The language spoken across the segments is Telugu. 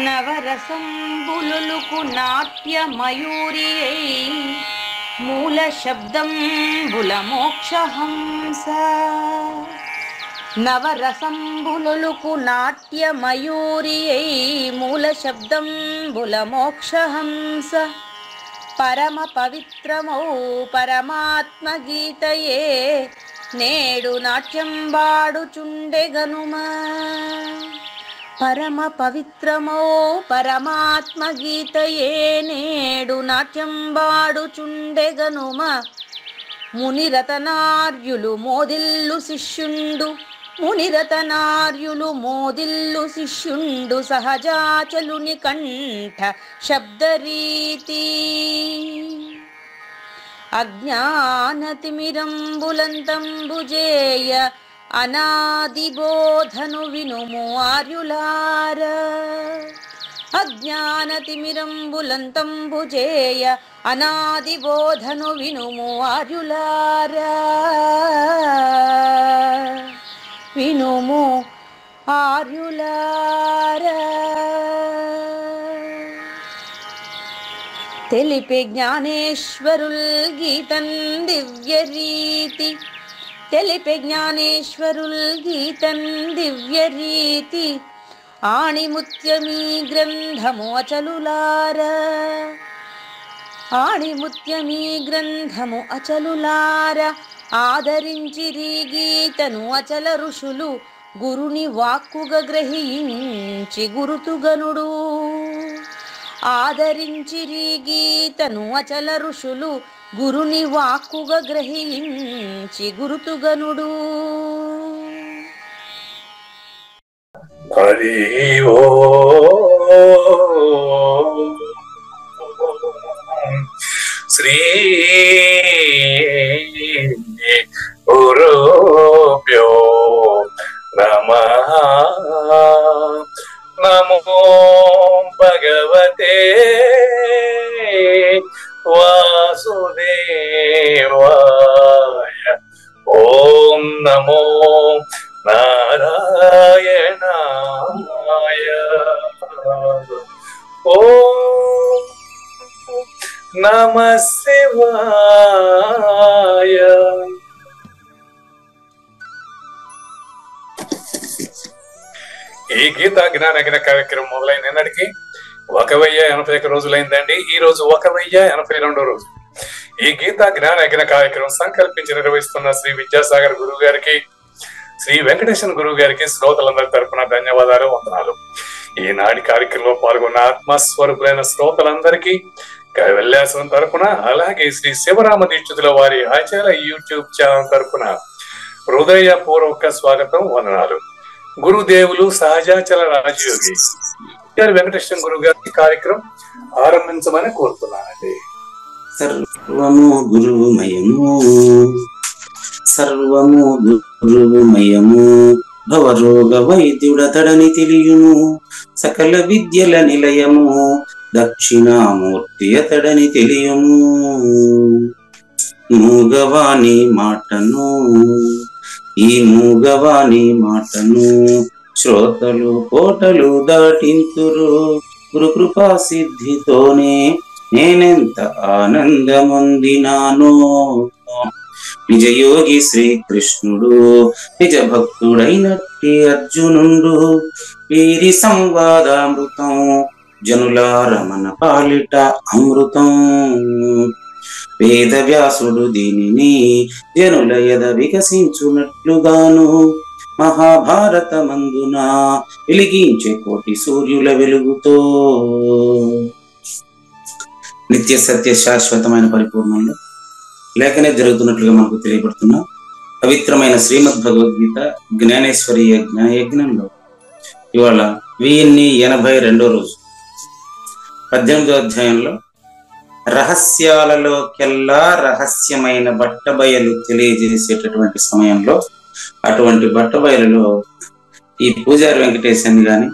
నవరసంబులుకు నాట్య మయూరియై మూల శబ్దంబుల మోక్షహంస. నవరసంబులుకు నాట్య మయూరియై మూల శబ్దంబుల మోక్షహంస. పరమ పవిత్రమౌ పరమాత్మ గీతయే నేడు నాట్యం వాడుచుండెగనుమా. పరమ పవిత్రమౌ పరమాత్మ గీతయే నేడు నాట్యం వాడుచుండెగనుమ. మునిరతనార్యులు మోదిల్లు శిష్యుండు, మునిరతనార్యులు మోదిల్లు శిష్యుండు సహజాచలుని కంఠ శబ్దరీతి. అజ్ఞానతిమిరంబులంతంబుజేయ అనాదిబోధను వినుము ఆర్యులార. అజ్ఞానతిమిరంబులంతంబుజేయ అనాదిబోధను వినుము ఆర్యులార. వినుము ఆర్యులార. తెలిపే జ్ఞానేశ్వరుల్ గీతం దివ్యరీతి. తెలిపే జ్ఞానేశ్వరుల్ గీతం దివ్యరీతి. ఆణిముత్యమీ గ్రంథము అచలులార. ఆణిముత్యమీ గ్రంథము అచలులార. ఆదరించిరి గీతను అచల ఋషులు గురుని వాక్కుగా గ్రహించి గురుతుగనుడు. ఆదరించిరి గీతను అచల ఋషులు గురుని వాక్కుగా గ్రహించి గురుతుగనుడు. హరి ఓ శ్రీ గురుభ్యో నమః. నమో భగవతే వాసుదేవాయ. ఓం నమో నారాయణాయ. ఓం నమః శివాయ. ఈ గీతా జ్ఞానజ్ఞ కార్యక్రమం మొదలైన నాటికి 1081 రోజులైందండి. ఈ రోజు 1082 రోజు. ఈ గీతా జ్ఞానజ్ఞ కార్యక్రమం సంకల్పించి నిర్వహిస్తున్న శ్రీ విద్యాసాగర్ గురువు గారికి, శ్రీ వెంకటేశ్వర గురువు గారికి శ్రోతలందరి తరపున ధన్యవాదాలు, వందనాలు. ఈనాటి కార్యక్రమంలో పాల్గొన్న ఆత్మస్వరూపులైన శ్రోతలందరికీ కైవల్యాశ్రమం తరపున, అలాగే శ్రీ శివరామ దీక్షితుల వారి ఆచార్య యూట్యూబ్ ఛానల్ తరపున హృదయపూర్వక స్వాగతం, వందనాలు. గురుదేవులు సహజాచల రాజయోగి వెంకటేశ్వర గురువు గారి కార్యక్రమం ఆరంభించమని కోరుతున్నానండి. సర్వము గురుమయము, సర్వము గురుమయము. భవరోగ వైద్యుడతడని తెలియును, సకల విద్యల నిలయము. దక్షిణామూర్తి అతడని తెలియము. మూగవాణి మాటను, ఈ మూగవాణి మాటను శ్రోతలు కోటలు దాటింతురు. గురు కృపా సిద్ధితోనే నేనెంత ఆనందమొందినానో. నిజయోగి శ్రీకృష్ణుడు నిజ భక్తుడైనట్టి అర్జునుండు. వీరి సంవాదామృతం జనులార మన పాలిట అమృతం. వేద వ్యాసుడు దీనిని జనుల యద వికసించునట్లుగాను మహాభారతమందున వెలిగించే కోటి సూర్యుల వెలుగుతో. నిత్య సత్య శాశ్వతమైన పరిపూర్ణంలో లేఖనే జరుగుతున్నట్లుగా మనకు తెలియబడుతున్న పవిత్రమైన శ్రీమద్ భగవద్గీత జ్ఞానేశ్వరీయ జ్ఞానయజ్ఞంలో ఇవాళ 1082 రోజు 18వ అధ్యాయంలో రహస్యాలలోకెల్లా రహస్యమైన బట్టబయలు తెలియజేసేటటువంటి సమయంలో, అటువంటి బట్టబయలులో ఈ పూజారి వెంకటేశ్వరుని గాని,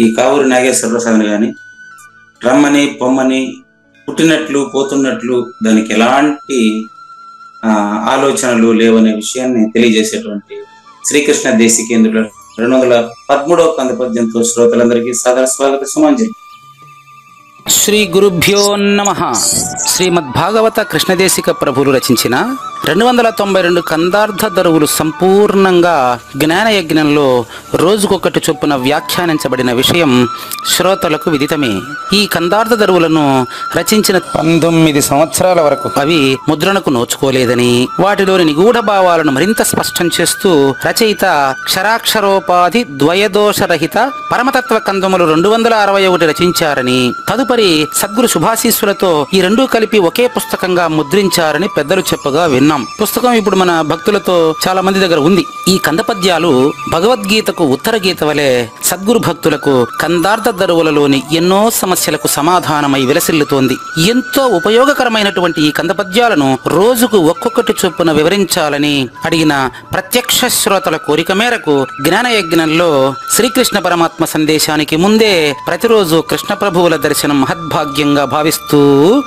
ఈ కావూరి నాగేశ్వర ప్రసాద్ని గాని రమ్మని పొమ్మని పుట్టినట్లు పోతున్నట్లు దానికి ఎలాంటి ఆలోచనలు లేవనే విషయాన్ని తెలియజేసేటువంటి శ్రీకృష్ణ దేశికేంద్రుల 213వ కంద పద్యంతో శ్రోతలందరికీ సాదర స్వాగత సుమాంజలి. శ్రీ గురుభ్యో నమః. శ్రీమద్భాగవత కృష్ణదేశిక ప్రభువులు రచించిన 292 కందార్థ దరువులు సంపూర్ణంగా జ్ఞానయజ్ఞంలో రోజుకొకటి చొప్పున వ్యాఖ్యానించబడిన విషయం శ్రోతలకు విదితమే. ఈ కందార్థ దరువులను రచించిన 19 సంవత్సరాల వరకు అవి ముద్రణకు నోచుకోలేదని, వాటిలోని నిగూఢ భావాలను మరింత స్పష్టం చేస్తూ రచయిత క్షరాక్షరోపాధి ద్వయదోషరహిత పరమతత్వ కందములు 261 రచించారని, తదుపరి సద్గురు శుభాశీస్సులతో ఈ రెండూ కలిపి ఒకే పుస్తకంగా ముద్రించారని పెద్దలు చెప్పగా విన్నాం. పుస్తకం ఇప్పుడు మన భక్తులతో చాలా మంది దగ్గర ఉంది. ఈ కందపద్యాలు భగవద్గీతకు ఉత్తర గీత వలె సద్గురు భక్తులకు కందార్థ దరువులలోని ఎన్నో సమస్యలకు సమాధానమై విలసిల్లుతోంది. ఎంతో ఉపయోగకరమైనటువంటి ఈ కందపద్యాలను రోజుకు ఒక్కొక్కటి చొప్పున వివరించాలని అడిగిన ప్రత్యక్ష శ్రోతల కోరిక మేరకు జ్ఞానయజ్ఞంలో శ్రీకృష్ణ పరమాత్మ సందేశానికి ముందే ప్రతిరోజు కృష్ణ ప్రభువుల దర్శనం మహద్భాగ్యంగా భావిస్తూ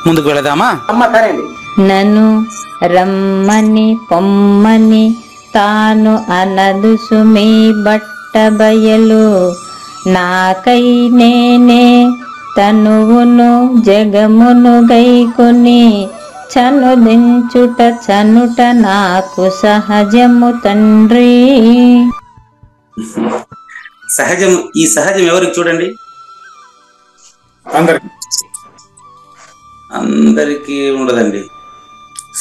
ముందుకు వెళదామా? నను రమ్మని పొమ్మని తాను అనదు సుమీ బట్ట బయలు, నాకై నేనే తనువును జగమును గైకొని చనుదించుట చనుట నాకు సహజము తండ్రి. సహజం, ఈ సహజం ఎవరికి చూడండి? అందరికి ఉండదండి.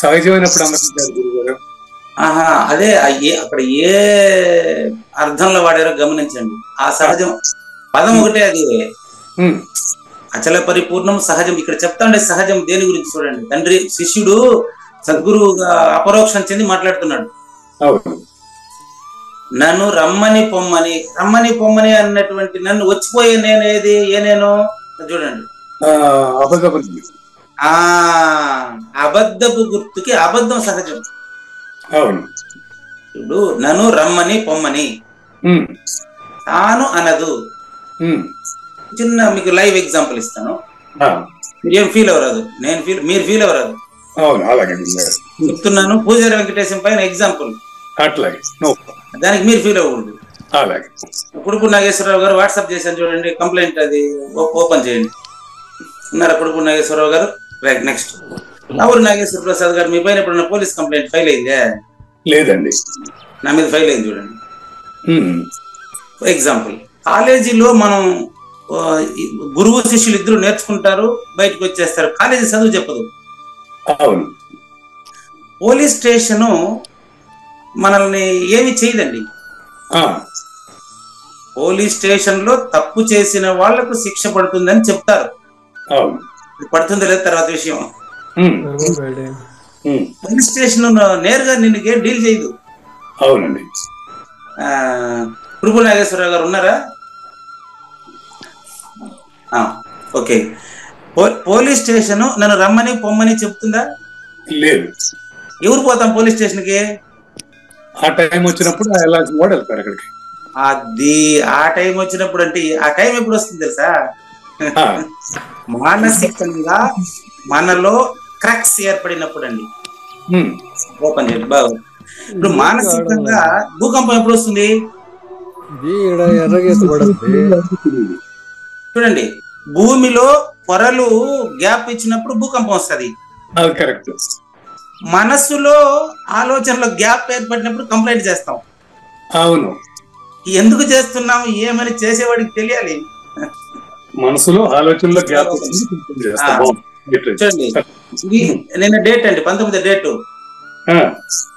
సహజమైనప్పుడు అందరూ ఆహా, అదే అక్కడ ఏ అర్థంలో వాడారో గమనించండి. ఆ సహజం పదం ఒకటే, అది అచల పరిపూర్ణం సహజం. ఇక్కడ చెప్తాండే సహజం దేని గురించి చూడండి. తండ్రి శిష్యుడు సద్గురువుగా అపరోక్షం చెంది మాట్లాడుతున్నాడు. నన్ను రమ్మని పొమ్మని, రమ్మని పొమ్మని అన్నటువంటి నన్ను వచ్చిపోయే నేను ఏది, ఏ నేను చూడండి. అబద్ధపు గుర్తుకి అబద్ధం సహజం. ఇప్పుడు నన్ను రమ్మని పొమ్మని తాను అనదు. చిన్న మీకు లైవ్ ఎగ్జాంపుల్ ఇస్తాను, మీరేం ఫీల్ అవ్వరాదు, మీరు ఫీల్ అవ్వరాదు చెప్తున్నాను. పూజారి వెంకటేశం పైన ఎగ్జాంపుల్, దానికి మీరు ఫీల్ అవ్వకూడదు. కుడుపు నాగేశ్వరరావు గారు వాట్సాప్ చేశాను చూడండి, కంప్లైంట్ అది ఓపెన్ చేయండి. ఉన్నారా కుడుపు నాగేశ్వరరావు గారు? Right, next. అవురు నాగేశ్వర ప్రసాద్ గారు, మీ పైన ఎప్పుడన్నా పోలీస్ కంప్లైంట్ ఫైల్ అయిందే? లేదండి. నా మీద ఫైల్ అయింది చూడండి. ఎగ్జాంపుల్, కాలేజీలో మనం గురువు శిష్యులు ఇద్దరు నేర్చుకుంటారు, బయటకు వచ్చేస్తారు, కాలేజీ చదువు చెప్పదు. అవును. పోలీస్ స్టేషను మనల్ని ఏమి చేయదండి. పోలీస్ స్టేషన్ లో తప్పు చేసిన వాళ్లకు శిక్ష పడుతుందని చెప్తారు. పడుతుందో లేదు తర్వాత విషయం. పోలీస్ స్టేషన్ నేరుగా నిన్ను డీల్ చేయదు. అవునండి. కురుపు నాగేశ్వరరావు గారు ఉన్నారా? ఓకే. పోలీస్ స్టేషన్ నన్ను రమ్మని పొమ్మని చెప్తుందా? లేదు. ఎవరు పోతాం పోలీస్ స్టేషన్ కి? ఆ టైం వచ్చినప్పుడు వెళ్తారు అక్కడికి. అది ఆ టైం వచ్చినప్పుడు అంటే ఆ టైం ఎప్పుడు వస్తుంది తెలుసా? మానసికంగా మనలో క్రాక్స్ ఏర్పడినప్పుడు అండి. ఓపెన్ చేయండి బాగా. ఇప్పుడు మానసికంగా భూకంపం ఎప్పుడు వస్తుంది చూడండి. భూమిలో పొరలు గ్యాప్ ఇచ్చినప్పుడు భూకంపం వస్తుంది. మనస్సులో ఆలోచనలో గ్యాప్ ఏర్పడినప్పుడు కంప్లైంట్ చేస్తాం. అవును. ఎందుకు చేస్తున్నాము ఏమని చేసేవాడికి తెలియాలి. మనసులో ఆలోచనలో గ్యాప్. చూడండి, ఇది నిన్న డేట్ అండి, 19 డేటు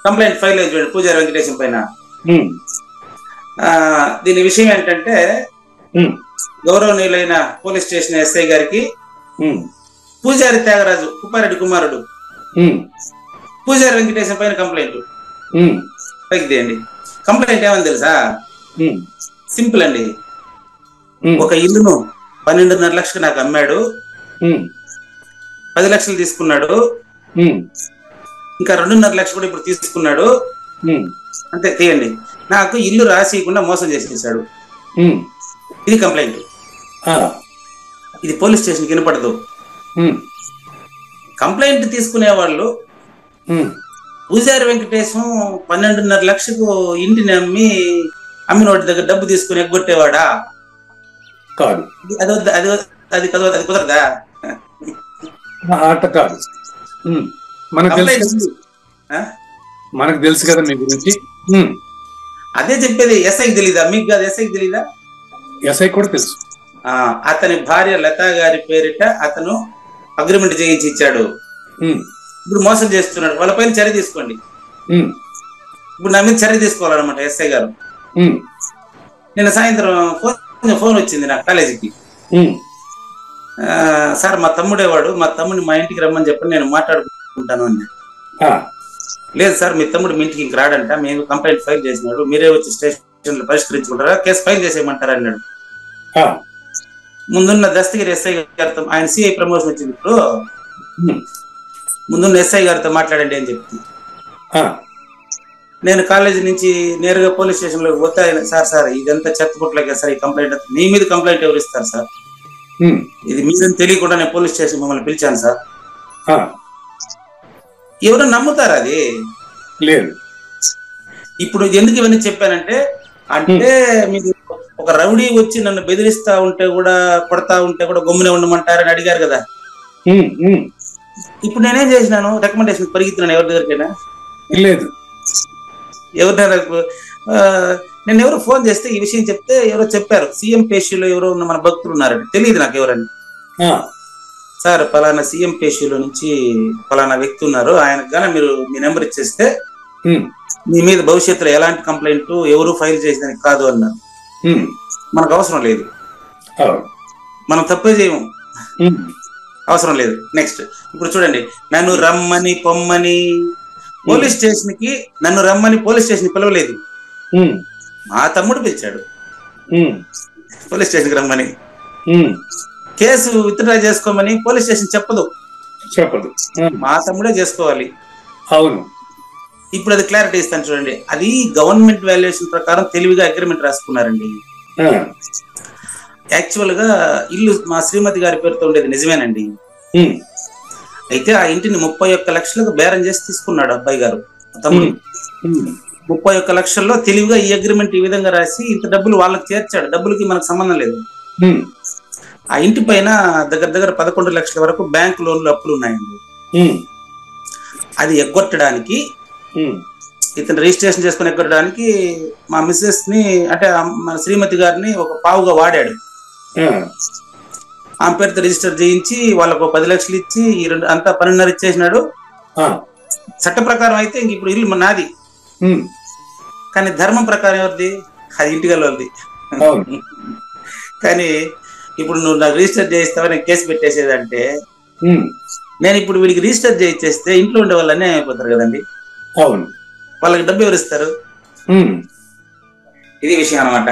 కంప్లైంట్ ఫైల్ అయింది చూడండి పూజారి వెంకటేశం పైన. దీని విషయం ఏంటంటే, గౌరవనీయులైన పోలీస్ స్టేషన్ ఎస్ఐ గారికి పూజారి త్యాగరాజు కుప్పారెడ్డి కుమారుడు పూజారి వెంకటేశం పైన కంప్లైంట్ పైకి తీయండి. కంప్లైంట్ ఏమని తెలుసా? సింపుల్ అండి. ఒక ఇల్లును 12.5 లక్షలు నాకు అమ్మాడు, 10 లక్షలు తీసుకున్నాడు, ఇంకా 2.5 లక్షలు కూడా ఇప్పుడు తీసుకున్నాడు. అంతే, తీయండి. నాకు ఇల్లు రాసియకుండా మోసం చేసేసాడు. ఇది కంప్లైంట్. ఇది పోలీస్ స్టేషన్కి వినపడదు. కంప్లైంట్ తీసుకునే వాళ్ళు పూజారి వెంకటేశం 12.5 లక్షకు ఇంటిని అమ్మి అమ్మిన వాటి దగ్గర డబ్బు తీసుకుని ఎగ్గొట్టేవాడా? కాదు. అది కుదరదా? అట్ట కాదు. మనకు తెలుసు కదా మీ గురించి. అదే చెప్పేది. ఎస్ఐకి తెలీదా? మీకు కాదు, ఎస్ఐకి తెలీదా? ఎస్ఐ కూడా తెలుసు. అతని భార్య లతా గారి పేరిట అతను అగ్రిమెంట్ చేయించి ఇచ్చాడు. ఇప్పుడు మోసం చేస్తున్నాడు. వాళ్ళ పైన చర్య తీసుకోండి. ఇప్పుడు నా మీద చర్య తీసుకోవాలన్నమాట ఎస్ఐ గారు. నిన్న సాయంత్రం ఫోన్ వచ్చింది నా కాలేజీకి. సార్ మా తమ్ముడేవాడు, మా తమ్ముడిని మా ఇంటికి రమ్మని చెప్పి నేను మాట్లాడుకుంటాను అని. లేదు సార్, మీ తమ్ముడు మీ ఇంటికి ఇంక రాడంట, మేము కంప్లైంట్ ఫైల్ చేసినాడు, మీరే వచ్చి స్టేషన్ లో పరిష్కరించుకుంటారా, కేసు ఫైల్ చేసేయమంటారా అన్నాడు. ముందున్న దస్తగిరి ఎస్ఐ గారితో, ఆయన సిఐ ప్రమోషన్ వచ్చింది, ఇప్పుడు ముందున్న ఎస్ఐ గారితో మాట్లాడండి అని చెప్తుంది. నేను కాలేజీ నుంచి నేరుగా పోలీస్ స్టేషన్ లోకి పోతే సార్ ఇదంతా చెత్తపుట్లకే సార్, ఈ కంప్లైంట్ మీ మీద కంప్లైంట్ ఎవరు ఇస్తారు సార్, ఇది మీదని తెలియకుండా నేను పోలీస్ స్టేషన్ మమ్మల్ని పిలిచాను సార్. ఎవరు నమ్ముతారు? అది లేదు. ఇప్పుడు ఎందుకు ఇవన్నీ చెప్పానంటే, అంటే మీరు ఒక రౌడీ వచ్చి నన్ను బెదిరిస్తా ఉంటే కూడా, కొడతా ఉంటే కూడా గమ్మునే ఉండమంటారని అడిగారు కదా. ఇప్పుడు నేనేం చేసినాను, రికమెండేషన్ పరిగెత్తున్నాను ఎవరి దగ్గరికైనా? లేదు. ఎవరినైనా నేను ఎవరు ఫోన్ చేస్తే ఈ విషయం చెప్తే ఎవరో చెప్పారు, సీఎం పేషీలో ఎవరో ఉన్న మన భక్తులు ఉన్నారంటే, తెలియదు నాకు ఎవరని. సార్ పలానా సీఎం పేషీలో నుంచి పలానా వ్యక్తి ఉన్నారు, ఆయనకు గానీ మీరు మీ నెంబర్ ఇచ్చేస్తే మీ మీద భవిష్యత్తులో ఎలాంటి కంప్లైంట్ ఎవరు ఫైల్ చేసేదానికి కాదు అన్నారు. మనకు అవసరం లేదు, మనం తప్పే చేయము, అవసరం లేదు. నెక్స్ట్ ఇప్పుడు చూడండి, నన్ను రమ్మని పొమ్మని పోలీస్ స్టేషన్ కి, నన్ను రమ్మని పోలీస్ స్టేషన్ పిలవలేదు, మా తమ్ముడు పిలిచాడు పోలీస్ స్టేషన్ కి రమ్మని. కేసు విత్డ్రా చేసుకోమని పోలీస్ స్టేషన్ చెప్పదు, మా తమ్ముడే చేసుకోవాలి. అవును. ఇప్పుడు అది క్లారిటీ ఇస్తాను చూడండి. అది గవర్నమెంట్ వాల్యుయేషన్ ప్రకారం తెలివిగా అగ్రిమెంట్ రాసుకున్నారండి. యాక్చువల్ గా ఇల్లు మా శ్రీమతి గారి పేరుతో ఉండేది నిజమేనండి. అయితే ఆ ఇంటిని 31 లక్షలకు బేరం చేసి తీసుకున్నాడు అబ్బాయి గారు, తమ్ముడు. 31 లక్షల్లో తెలివిగా ఈ అగ్రిమెంట్ ఈ విధంగా రాసి ఇంత డబ్బులు వాళ్ళకి చేర్చాడు. డబ్బులకి మనకు సంబంధం లేదు. ఆ ఇంటి పైన దగ్గర 11 లక్షల వరకు బ్యాంక్ లోన్లు అప్పులు ఉన్నాయండి. అది ఎగ్గొట్టడానికి, ఇతను రిజిస్ట్రేషన్ చేసుకుని ఎగ్గొట్టడానికి మా మిస్సెస్ ని, అంటే మన శ్రీమతి గారిని ఒక పావుగా వాడాడు. ఆమె పేరుతో రిజిస్టర్ చేయించి వాళ్ళకు 10 లక్షలు ఇచ్చి ఈ రెండు అంతా 12.5 ఇచ్చేసినాడు. చట్ట ప్రకారం అయితే ఇంక ఇప్పుడు ఇల్లు నాది, కానీ ధర్మం ప్రకారం ఎవరిది? అది ఇంటిగల వాళ్ళది. కానీ ఇప్పుడు నువ్వు నాకు రిజిస్టర్ చేయిస్తావా, నేను కేసు పెట్టేసేదంటే, నేను ఇప్పుడు వీడికి రిజిస్టర్ చేయించేస్తే ఇంట్లో ఉండే వాళ్ళు అన్నీ అయిపోతారు కదండి. అవును. వాళ్ళకి డబ్బు ఎవరు ఇస్తారు? ఇది విషయం అనమాట.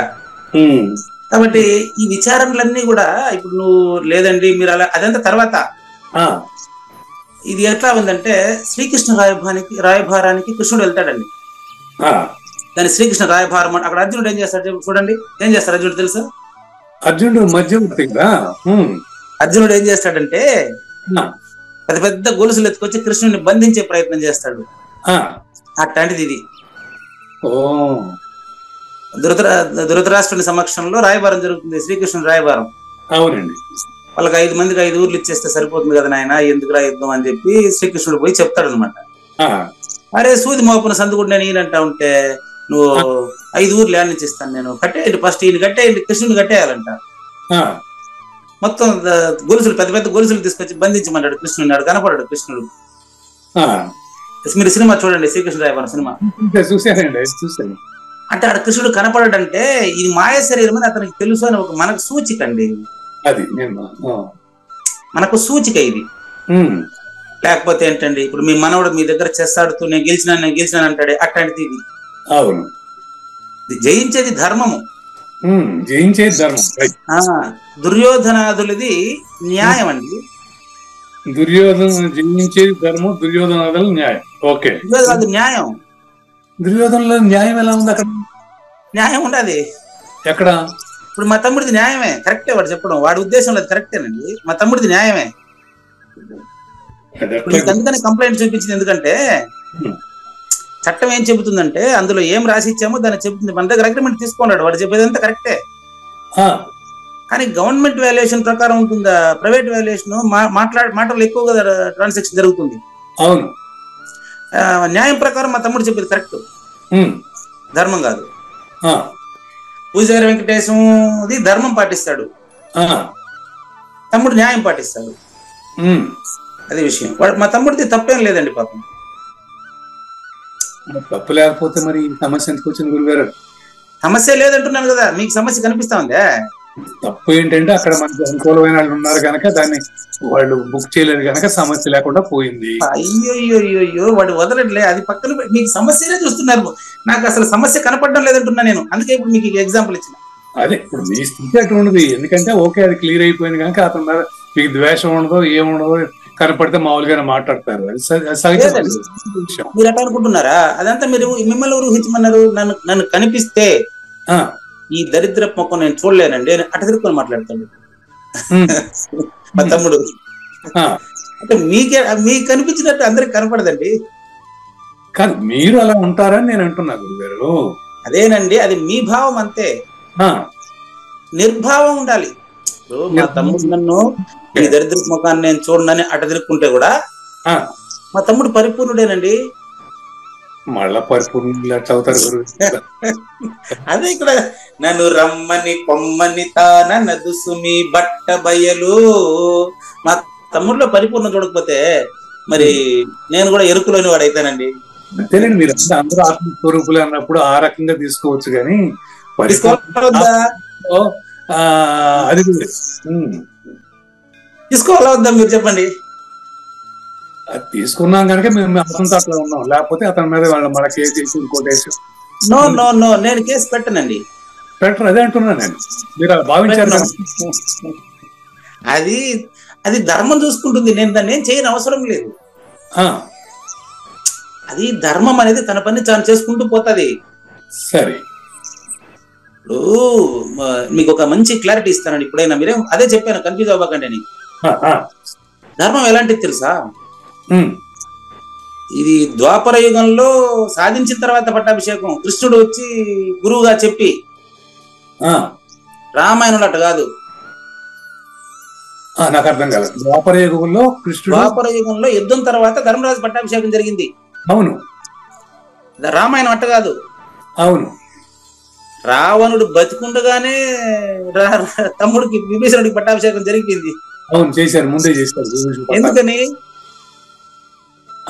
కాబట్టి ఈ విచారణలన్నీ కూడా ఇప్పుడు నువ్వు లేదండి మీరు అలా, అదంతా తర్వాత. ఇది ఎట్లా ఉందంటే, శ్రీకృష్ణ రాయభారానికి కృష్ణుడు వెళ్తాడండి. దాని శ్రీకృష్ణ రాయభారం, అక్కడ అర్జునుడు ఏం చేస్తాడు చూడండి. ఏం చేస్తాడు అర్జునుడు తెలుసా? అర్జునుడు మధ్యవర్తి. అర్జునుడు ఏం చేస్తాడంటే, పెద్ద పెద్ద గొలుసులు ఎత్తుకొచ్చి కృష్ణుడిని బంధించే ప్రయత్నం చేస్తాడు. అట్లాంటిది ఇది. ధృతరాష్ట్రుని సమక్షంలో రాయబారం జరుగుతుంది, శ్రీకృష్ణుడు రాయబారం. అవునండి. వాళ్ళకి 5 మందికి 5 ఊర్లు ఇచ్చేస్తే సరిపోతుంది కదా నాయన, ఎందుకు యుద్ధం అని చెప్పి శ్రీకృష్ణుడు పోయి చెప్తాడు అనమాట. అరే సూది మోపున సందుకుడు నేను ఈయనంటా ఉంటే, నువ్వు 5 ఊర్లు ఏడ నుంచి ఇస్తాను నేను, కట్టేయండి ఫస్ట్, ఈయన కట్టేయండి, కృష్ణుని కట్టేయాలంట. మొత్తం గొలుసులు, పెద్ద పెద్ద గొలుసులు తీసుకొచ్చి బంధించమన్నాడు కృష్ణుడు. ఆడు కనపడాడు కృష్ణుడు. మీరు సినిమా చూడండి, శ్రీకృష్ణ రాయబారం సినిమా చూసాను. అంటే ఆడ కృష్ణుడు కనపడాడంటే ఇది మాయ శరీరం అని అతనికి తెలుసు అని ఒక మనకు సూచిక అండి. అది మనకు సూచిక ఇది. లేకపోతే ఏంటండి, ఇప్పుడు మీ మనవడు మీ దగ్గర చెస్ ఆడుతూ నేను గెలిచినాను అంటాడే, అట్లాంటిది ఇది. అవును. జయించేది ధర్మము, జయించేది ధర్మం. దుర్యోధనాదులది న్యాయం అండి. దుర్యోధన జయించేది ధర్మం, దుర్యోధనాదులు న్యాయం. ఓకే, అది న్యాయం. దుర్యోధనలో న్యాయం ఎలా ఉంది? అక్కడ న్యాయం ఉండదు. ఎక్కడ? ఇప్పుడు మా తమ్ముడిది న్యాయమే, కరెక్టే వాడు చెప్పడం, వాడి ఉద్దేశంలో కరెక్టేనండి. మా తమ్ముడిది న్యాయమే. అందుకని కంప్లైంట్ చూపించింది ఎందుకంటే, చట్టం ఏం చెబుతుందంటే అందులో ఏం రాసి ఇచ్చామో దాన్ని చెబుతుంది. మన దగ్గర అగ్రిమెంట్ తీసుకున్నాడు, వాడు చెప్పేదంతా కరెక్టే. కానీ గవర్నమెంట్ వాల్యుయేషన్ ప్రకారం ఉంటుందా, ప్రైవేట్ వాల్యుయేషన్ మాటలు ఎక్కువ కదా ట్రాన్సాక్షన్ జరుగుతుంది. అవును, న్యాయం ప్రకారం మా తమ్ముడు చెప్పేది కరెక్ట్, ధర్మం కాదు. పూజారి వెంకటేశంది ధర్మం పాటిస్తాడు, తమ్ముడు న్యాయం పాటిస్తాడు. అదే విషయం. మా తమ్ముడిది తప్పేం లేదండి పాపం. తప్పు లేకపోతే మరి సమస్య ఎందుకు వచ్చింది గురుగారు? సమస్య లేదంటున్నాను కదా, మీకు సమస్య కనిపిస్తా ఉందే. తప్పు ఏంటంటే అక్కడ మనకు అనుకూలమైన వాళ్ళు ఉన్నారు కనుక దాన్ని వాళ్ళు బుక్ చేయలేదు కనుక సమస్య లేకుండా పోయింది. అయ్యో వాడు వదలట్లే, అది పక్కన మీకు సమస్యనే చూస్తున్నారు. నాకు అసలు సమస్య కనపడడం లేదంటున్నా నేను, అందుకే ఇప్పుడు మీకు ఎగ్జాంపుల్ ఇచ్చిన. అదే ఇప్పుడు మీ స్థితి అటువంటిది, ఎందుకంటే ఓకే అది క్లియర్ అయిపోయింది కనుక అతను మీద మీకు ద్వేషం ఉండదో ఏముండదో, కనపడితే మామూలుగానే మాట్లాడతారు. మీరు ఎట్లా అనుకుంటున్నారా? అదంతా మీరు మిమ్మల్ని ఊహించమన్నారు. నన్ను కనిపిస్తే ఈ దరిద్ర మొక్క నేను చూడలేనండి అట తిరుక్కొని మాట్లాడతాడు మా తమ్ముడు. అంటే మీకు కనిపించినట్టు అందరికి కనపడదండి. కాదు, మీరు అలా ఉంటారని నేను అంటున్నా గురుగారు. అదేనండి, అది మీ భావం అంతే. నిర్భావం ఉండాలి. మా తమ్ముడు నన్ను ఈ దరిద్ర ముఖాన్ని నేను చూడనని అట తిరుక్కుంటే కూడా మా తమ్ముడు పరిపూర్ణుడేనండి. మళ్ళా పరిపూర్ణ చదువుతారు గురువు. అదే ఇక్కడ నన్ను రమ్మని పొమ్మని తాన నదుసుమి బట్ట బయలు. మా తమ్ముడిలో పరిపూర్ణ చూడకపోతే మరి నేను కూడా ఎరుకులోని వాడు అయితానండి. అంతేనండి, మీరు అందరూ ఆత్మస్వరూపులు అన్నప్పుడు ఆ రకంగా తీసుకోవచ్చు కానీ అది తీసుకోవాలా వద్దా మీరు చెప్పండి. అది తీసుకున్నాం కనుక మేము అతనితో అట్లా ఉన్నాం, లేకపోతే అతని మీద మన కేసు వేసి ఇంకోటేసి. నో నేను కేసు పెట్టనండి. పెట్టరు, అదే అంటున్నా నేను. మీరు అలా భావించారు. అది ధర్మం చూసుకుంటుంది, నేను దాన్ని ఏం చేయని అవసరం లేదు. అది ధర్మం అనేది తన పని తాను చేసుకుంటూ పోతుంది. సరే, ఇప్పుడు మీకు ఒక మంచి క్లారిటీ ఇస్తానండి. ఇప్పుడైనా మీరేం అదే చెప్పాను, కన్ఫ్యూజ్ అవ్వకండి అని. ధర్మం ఎలాంటిది తెలుసా? ఇది ద్వాపర యుగంలో సాధించిన తర్వాత పట్టాభిషేకం. కృష్ణుడు వచ్చి గురువుగా చెప్పి, రామాయణంలో అట్ట కాదు. నాకు అర్థం కాదు. ద్వాపర యుగంలో యుద్ధం తర్వాత ధర్మరాజు పట్టాభిషేకం జరిగింది. అవును, రామాయణం అట్ట కాదు. అవును, రావణుడు బతికుండగానే తమ్ముడికి విభీషణుడికి పట్టాభిషేకం జరిగింది. అవును, చేశారు, ముందే చేశారు. ఎందుకని?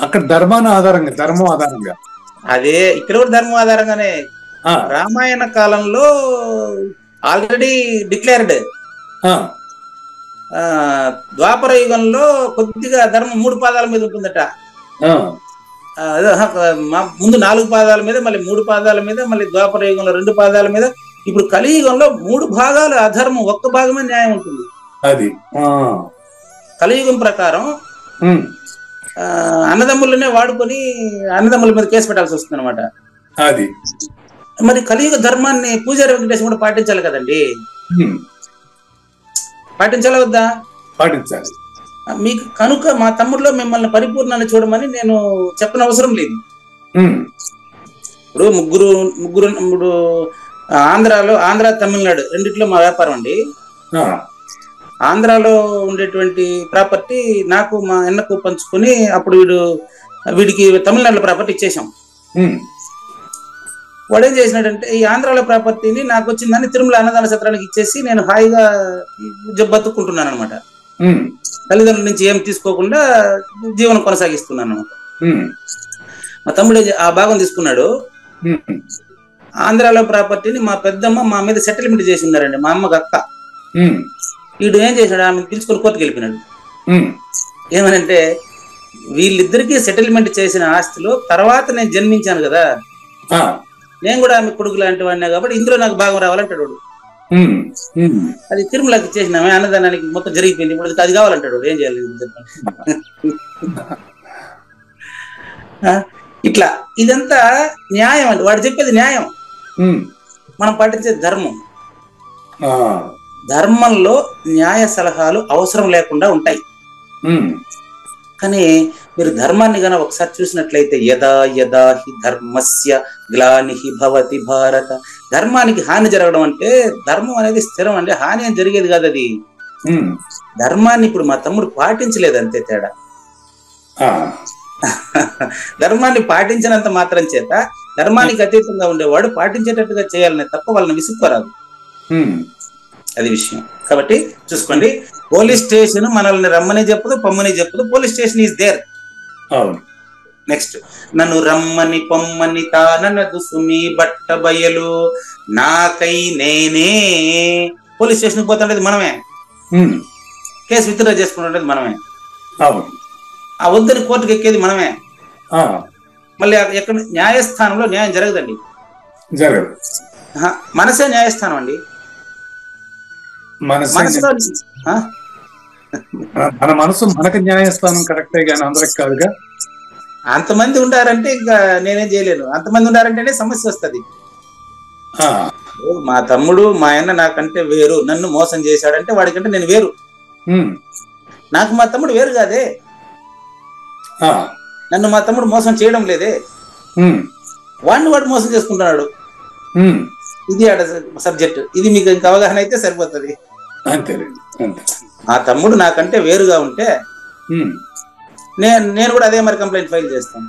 అక్కడ ధర్మం ఆధారంగా. అదే ఇక్కడ కూడా ధర్మం ఆధారంగానే. రామాయణ కాలంలో ఆల్రెడీ డిక్లేర్డ్. ద్వాపర యుగంలో కొద్దిగా ధర్మం 3 పాదాల మీద ఉంటుందట. ముందు 4 పాదాల మీద, మళ్ళీ 3 పాదాల మీద, మళ్ళీ ద్వాపర యుగంలో 2 పాదాల మీద. ఇప్పుడు కలియుగంలో 3 భాగాలు అధర్మం, 1 భాగమే న్యాయం ఉంటుంది. అది కలియుగం ప్రకారం అన్నదమ్ములనే వాడుకొని అన్నదమ్ముల మీద కేసు పెట్టాల్సి వస్తుంది అనమాట. అది మరి కలియుగ ధర్మాన్ని పూజారి వెంకటేశం కూడా పాటించాలి కదండి. పాటించాలా వద్దా? పాటించాలి. మీకు కనుక మా తమ్ముడిలో మిమ్మల్ని పరిపూర్ణాన్ని చూడమని నేను చెప్పనవసరం లేదు. ఇప్పుడు ముగ్గురు ఆంధ్ర తమిళనాడు రెండిట్లో మా వ్యాపారం అండి. ఆంధ్రాలో ఉండేటువంటి ప్రాపర్టీ నాకు మా అన్నకు పంచుకొని అప్పుడు వీడికి తమిళనాడులో ప్రాపర్టీ ఇచ్చేసాం. వాడు ఏం చేసినాడంటే ఈ ఆంధ్రాలో ప్రాపర్టీని నాకు వచ్చిందని తిరుమల అన్నదాన సత్రానికి ఇచ్చేసి నేను హాయిగా బతుక్కుంటున్నాను అనమాట. తల్లిదండ్రుల నుంచి ఏం తీసుకోకుండా జీవనం కొనసాగిస్తున్నాను అనమాట. మా తమ్ముడు ఆ భాగం తీసుకున్నాడు. ఆంధ్రాలో ప్రాపర్టీని మా పెద్దమ్మ మా మీద సెటిల్మెంట్ చేసి ఉన్నారండి, మా అమ్మకి అక్క. వీడు ఏం చేశాడు, ఆమె పిలుచుకొని కోర్టుకు వెళ్ళిపోయినాడు. ఏమనంటే వీళ్ళిద్దరికీ సెటిల్మెంట్ చేసిన ఆస్తిలో తర్వాత నేను జన్మించాను కదా, నేను కూడా ఆమె కొడుకు లాంటి వాడినా కాబట్టి ఇందులో నాకు భాగం రావాలంటాడు. అది తిరుమలకి ఇచ్చేసిన అన్నదానానికి మొత్తం జరిగిపోయింది. ఇప్పుడు అది కావాలంటాడు. ఏం చేయాలి ఇట్లా? ఇదంతా న్యాయం అండి. వాడు చెప్పేది న్యాయం, మనం పాటించేది ధర్మం. ధర్మంలో న్యాయ సలహాలు అవసరం లేకుండా ఉంటాయి. కానీ మీరు ధర్మాన్ని గన ఒకసారి చూసినట్లయితే యదా యదా హి ధర్మస్య గ్లానిహి భవతి భారత, ధర్మానికి హాని జరగడం అంటే ధర్మం అనేది స్థిరం అండి, హాని అని జరిగేది కాదు అది. ధర్మాన్ని ఇప్పుడు మా తమ్ముడు పాటించలేదు అంతే తేడా. ధర్మాన్ని పాటించినంత మాత్రం చేత ధర్మానికి అతీతంగా ఉండేవాడు పాటించేటట్టుగా చేయాలనే తప్ప వాళ్ళని విసుక్కోరాదు, అది విషయం. కాబట్టి చూసుకోండి, పోలీస్ స్టేషన్ మనల్ని రమ్మని చెప్పదు, పొమ్మని చెప్పదు. Police station is there. Next, నన్ను రమ్మని పొమ్మని తాననదు సుమి బట్ట బయలు నాకై నేనే. పోలీస్ స్టేషన్కి పోతుండేది మనమే, కేసు విత్డ్రా చేసుకుంటుండేది మనమే, ఆ వద్దని కోర్టుకు ఎక్కేది మనమే. మళ్ళీ ఎక్కడ న్యాయస్థానంలో న్యాయం జరగదండి, జరగదు. మనసే న్యాయస్థానం అండి. మనసులో మన మనసు మనకు న్యాయస్థానం కరెక్టే కానీ అందరికి కాదుగా. అంతమంది ఉండారంటే ఇంకా నేనేం చేయలేను, అంతమంది ఉండారంటేనే సమస్య వస్తుంది. మా తమ్ముడు మా అన్న నాకంటే వేరు, నన్ను మోసం చేశాడంటే వాడికంటే నేను వేరు, నాకు మా తమ్ముడు వేరు కాదే, నన్ను మా తమ్ముడు మోసం చేయడం లేదే, వాడిని వాడు మోసం చేసుకుంటున్నాడు. ఇది సబ్జెక్ట్, ఇది మీకు ఇంకా అవగాహన అయితే సరిపోతుంది. మా తమ్ముడు నాకంటే వేరుగా ఉంటే నేను కూడా అదే మరి కంప్లైంట్ ఫైల్ చేస్తాను.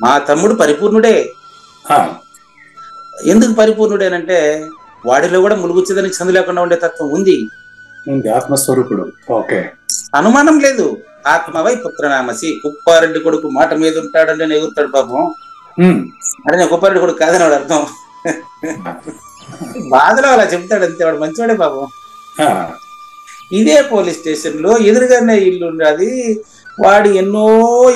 మా తమ్ముడు పరిపూర్ణుడే. ఎందుకు పరిపూర్ణుడేనంటే వాడిలో కూడా ములుగుచ్చేదానికి సందు లేకుండా ఉండే తత్వం ఉంది, ఆత్మస్వరూపుడు. ఓకే, అనుమానం లేదు. ఆత్మవై పుత్రనామసి, కుప్పారెడ్డి కొడుకు మాట మీద ఉంటాడంటే నేను ఎగురుతాడు పాపం. అంటే నేను కుప్పారెడ్డి కొడుకు కాదని వాడు అర్థం, బాధలో అలా చెప్తాడు అంతే, వాడు మంచివాడే పాపం. ఇదే పోలీస్ స్టేషన్ లో ఎదురుగానే ఇల్లు ఉండేది, వాడు ఎన్నో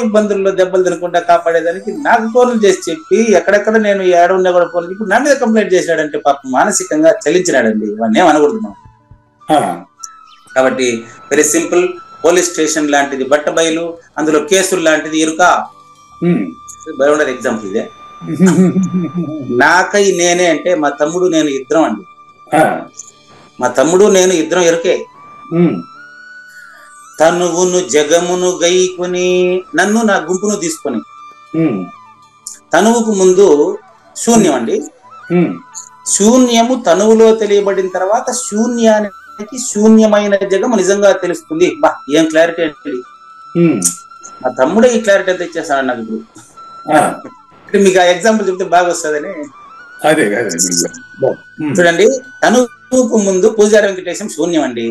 ఇబ్బందుల్లో దెబ్బలు తినకుండా కాపాడేదానికి నాకు ఫోన్లు చేసి చెప్పి ఎక్కడెక్కడ నేను ఏడున్నా కూడా ఫోన్ ఇప్పుడు నా మీద కంప్లైంట్ చేసినాడంటే పాపం మానసికంగా చలించినాడండి, వాడిని ఏం అనకూడదు. కాబట్టి వెరీ సింపుల్, పోలీస్ స్టేషన్ లాంటిది బట్ట బయలు, అందులో కేసులు లాంటిది ఇరుక. బయోండర్ ఎగ్జాంపుల్ ఇదే. నాకై నేనే అంటే మా తమ్ముడు నేను ఇద్దరం అండి, మా తమ్ముడు నేను ఇద్దరం ఎరుకే. తనువును జగమును గైకుని, నన్ను నా గుంపును తీసుకొని, తనువుకు ముందు శూన్యం అండి, శూన్యము తనువులో తెలియబడిన తర్వాత శూన్యానికి శూన్యమైన జగము నిజంగా తెలుస్తుంది. బా ఏం క్లారిటీ అండి, మా తమ్ముడే ఈ క్లారిటీ అంతా ఇచ్చేస్తాడు నాకు. ఇప్పుడు మీకు ఆ ఎగ్జాంపుల్ చెప్తే బాగా వస్తుందని. చూడండి, తనువుకు ముందు పూజారి వెంకటేశం శూన్యం అండి,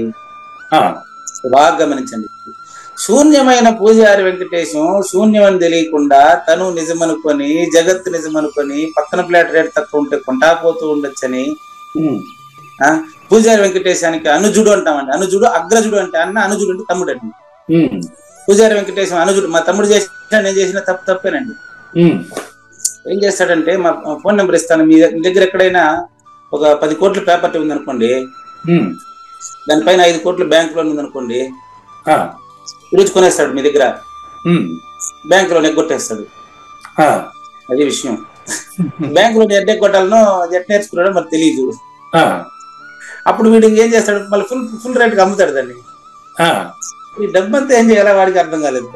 బాగా గమనించండి. శూన్యమైన పూజారి వెంకటేశం శూన్యం అని తెలియకుండా తను నిజమనుకొని జగత్తు నిజమనుకొని పక్కన ప్లాట్ రేట్ తక్కువ ఉంటే కొంటాపోతూ ఉండొచ్చని పూజారి వెంకటేశానికి అనుజుడు అంటామండి. అనుజుడు అగ్రజుడు అంటే అన్న, అనుజుడు అంటే తమ్ముడు అండి. పూజారి వెంకటేశం అనుజుడు, మా తమ్ముడు చేసిన నేను చేసిన తప్పేనండి. ఏం చేస్తాడంటే, మా ఫోన్ నెంబర్ ఇస్తాను, మీ దగ్గర ఎక్కడైనా ఒక 10 కోట్ల ప్రాపర్టీ ఉందనుకోండి, దానిపైన 5 కోట్లు బ్యాంక్ లోన్ ఉందనుకోండి, ఈరోజు కొనేస్తాడు మీ దగ్గర, బ్యాంక్ లోన్ ఎగ్గొట్టేస్తాడు. అది విషయం. బ్యాంక్ లోన్ ఎగ్గొట్టాలనో ఎట్ నేర్చుకున్నాడో మరి తెలియదు. అప్పుడు వీడు ఏం చేస్తాడు, మళ్ళీ ఫుల్ రేట్కి అమ్ముతాడు దాన్ని. ఈ డబ్బంతా ఏం చేయాలా వాడికి అర్థం కాలేదు.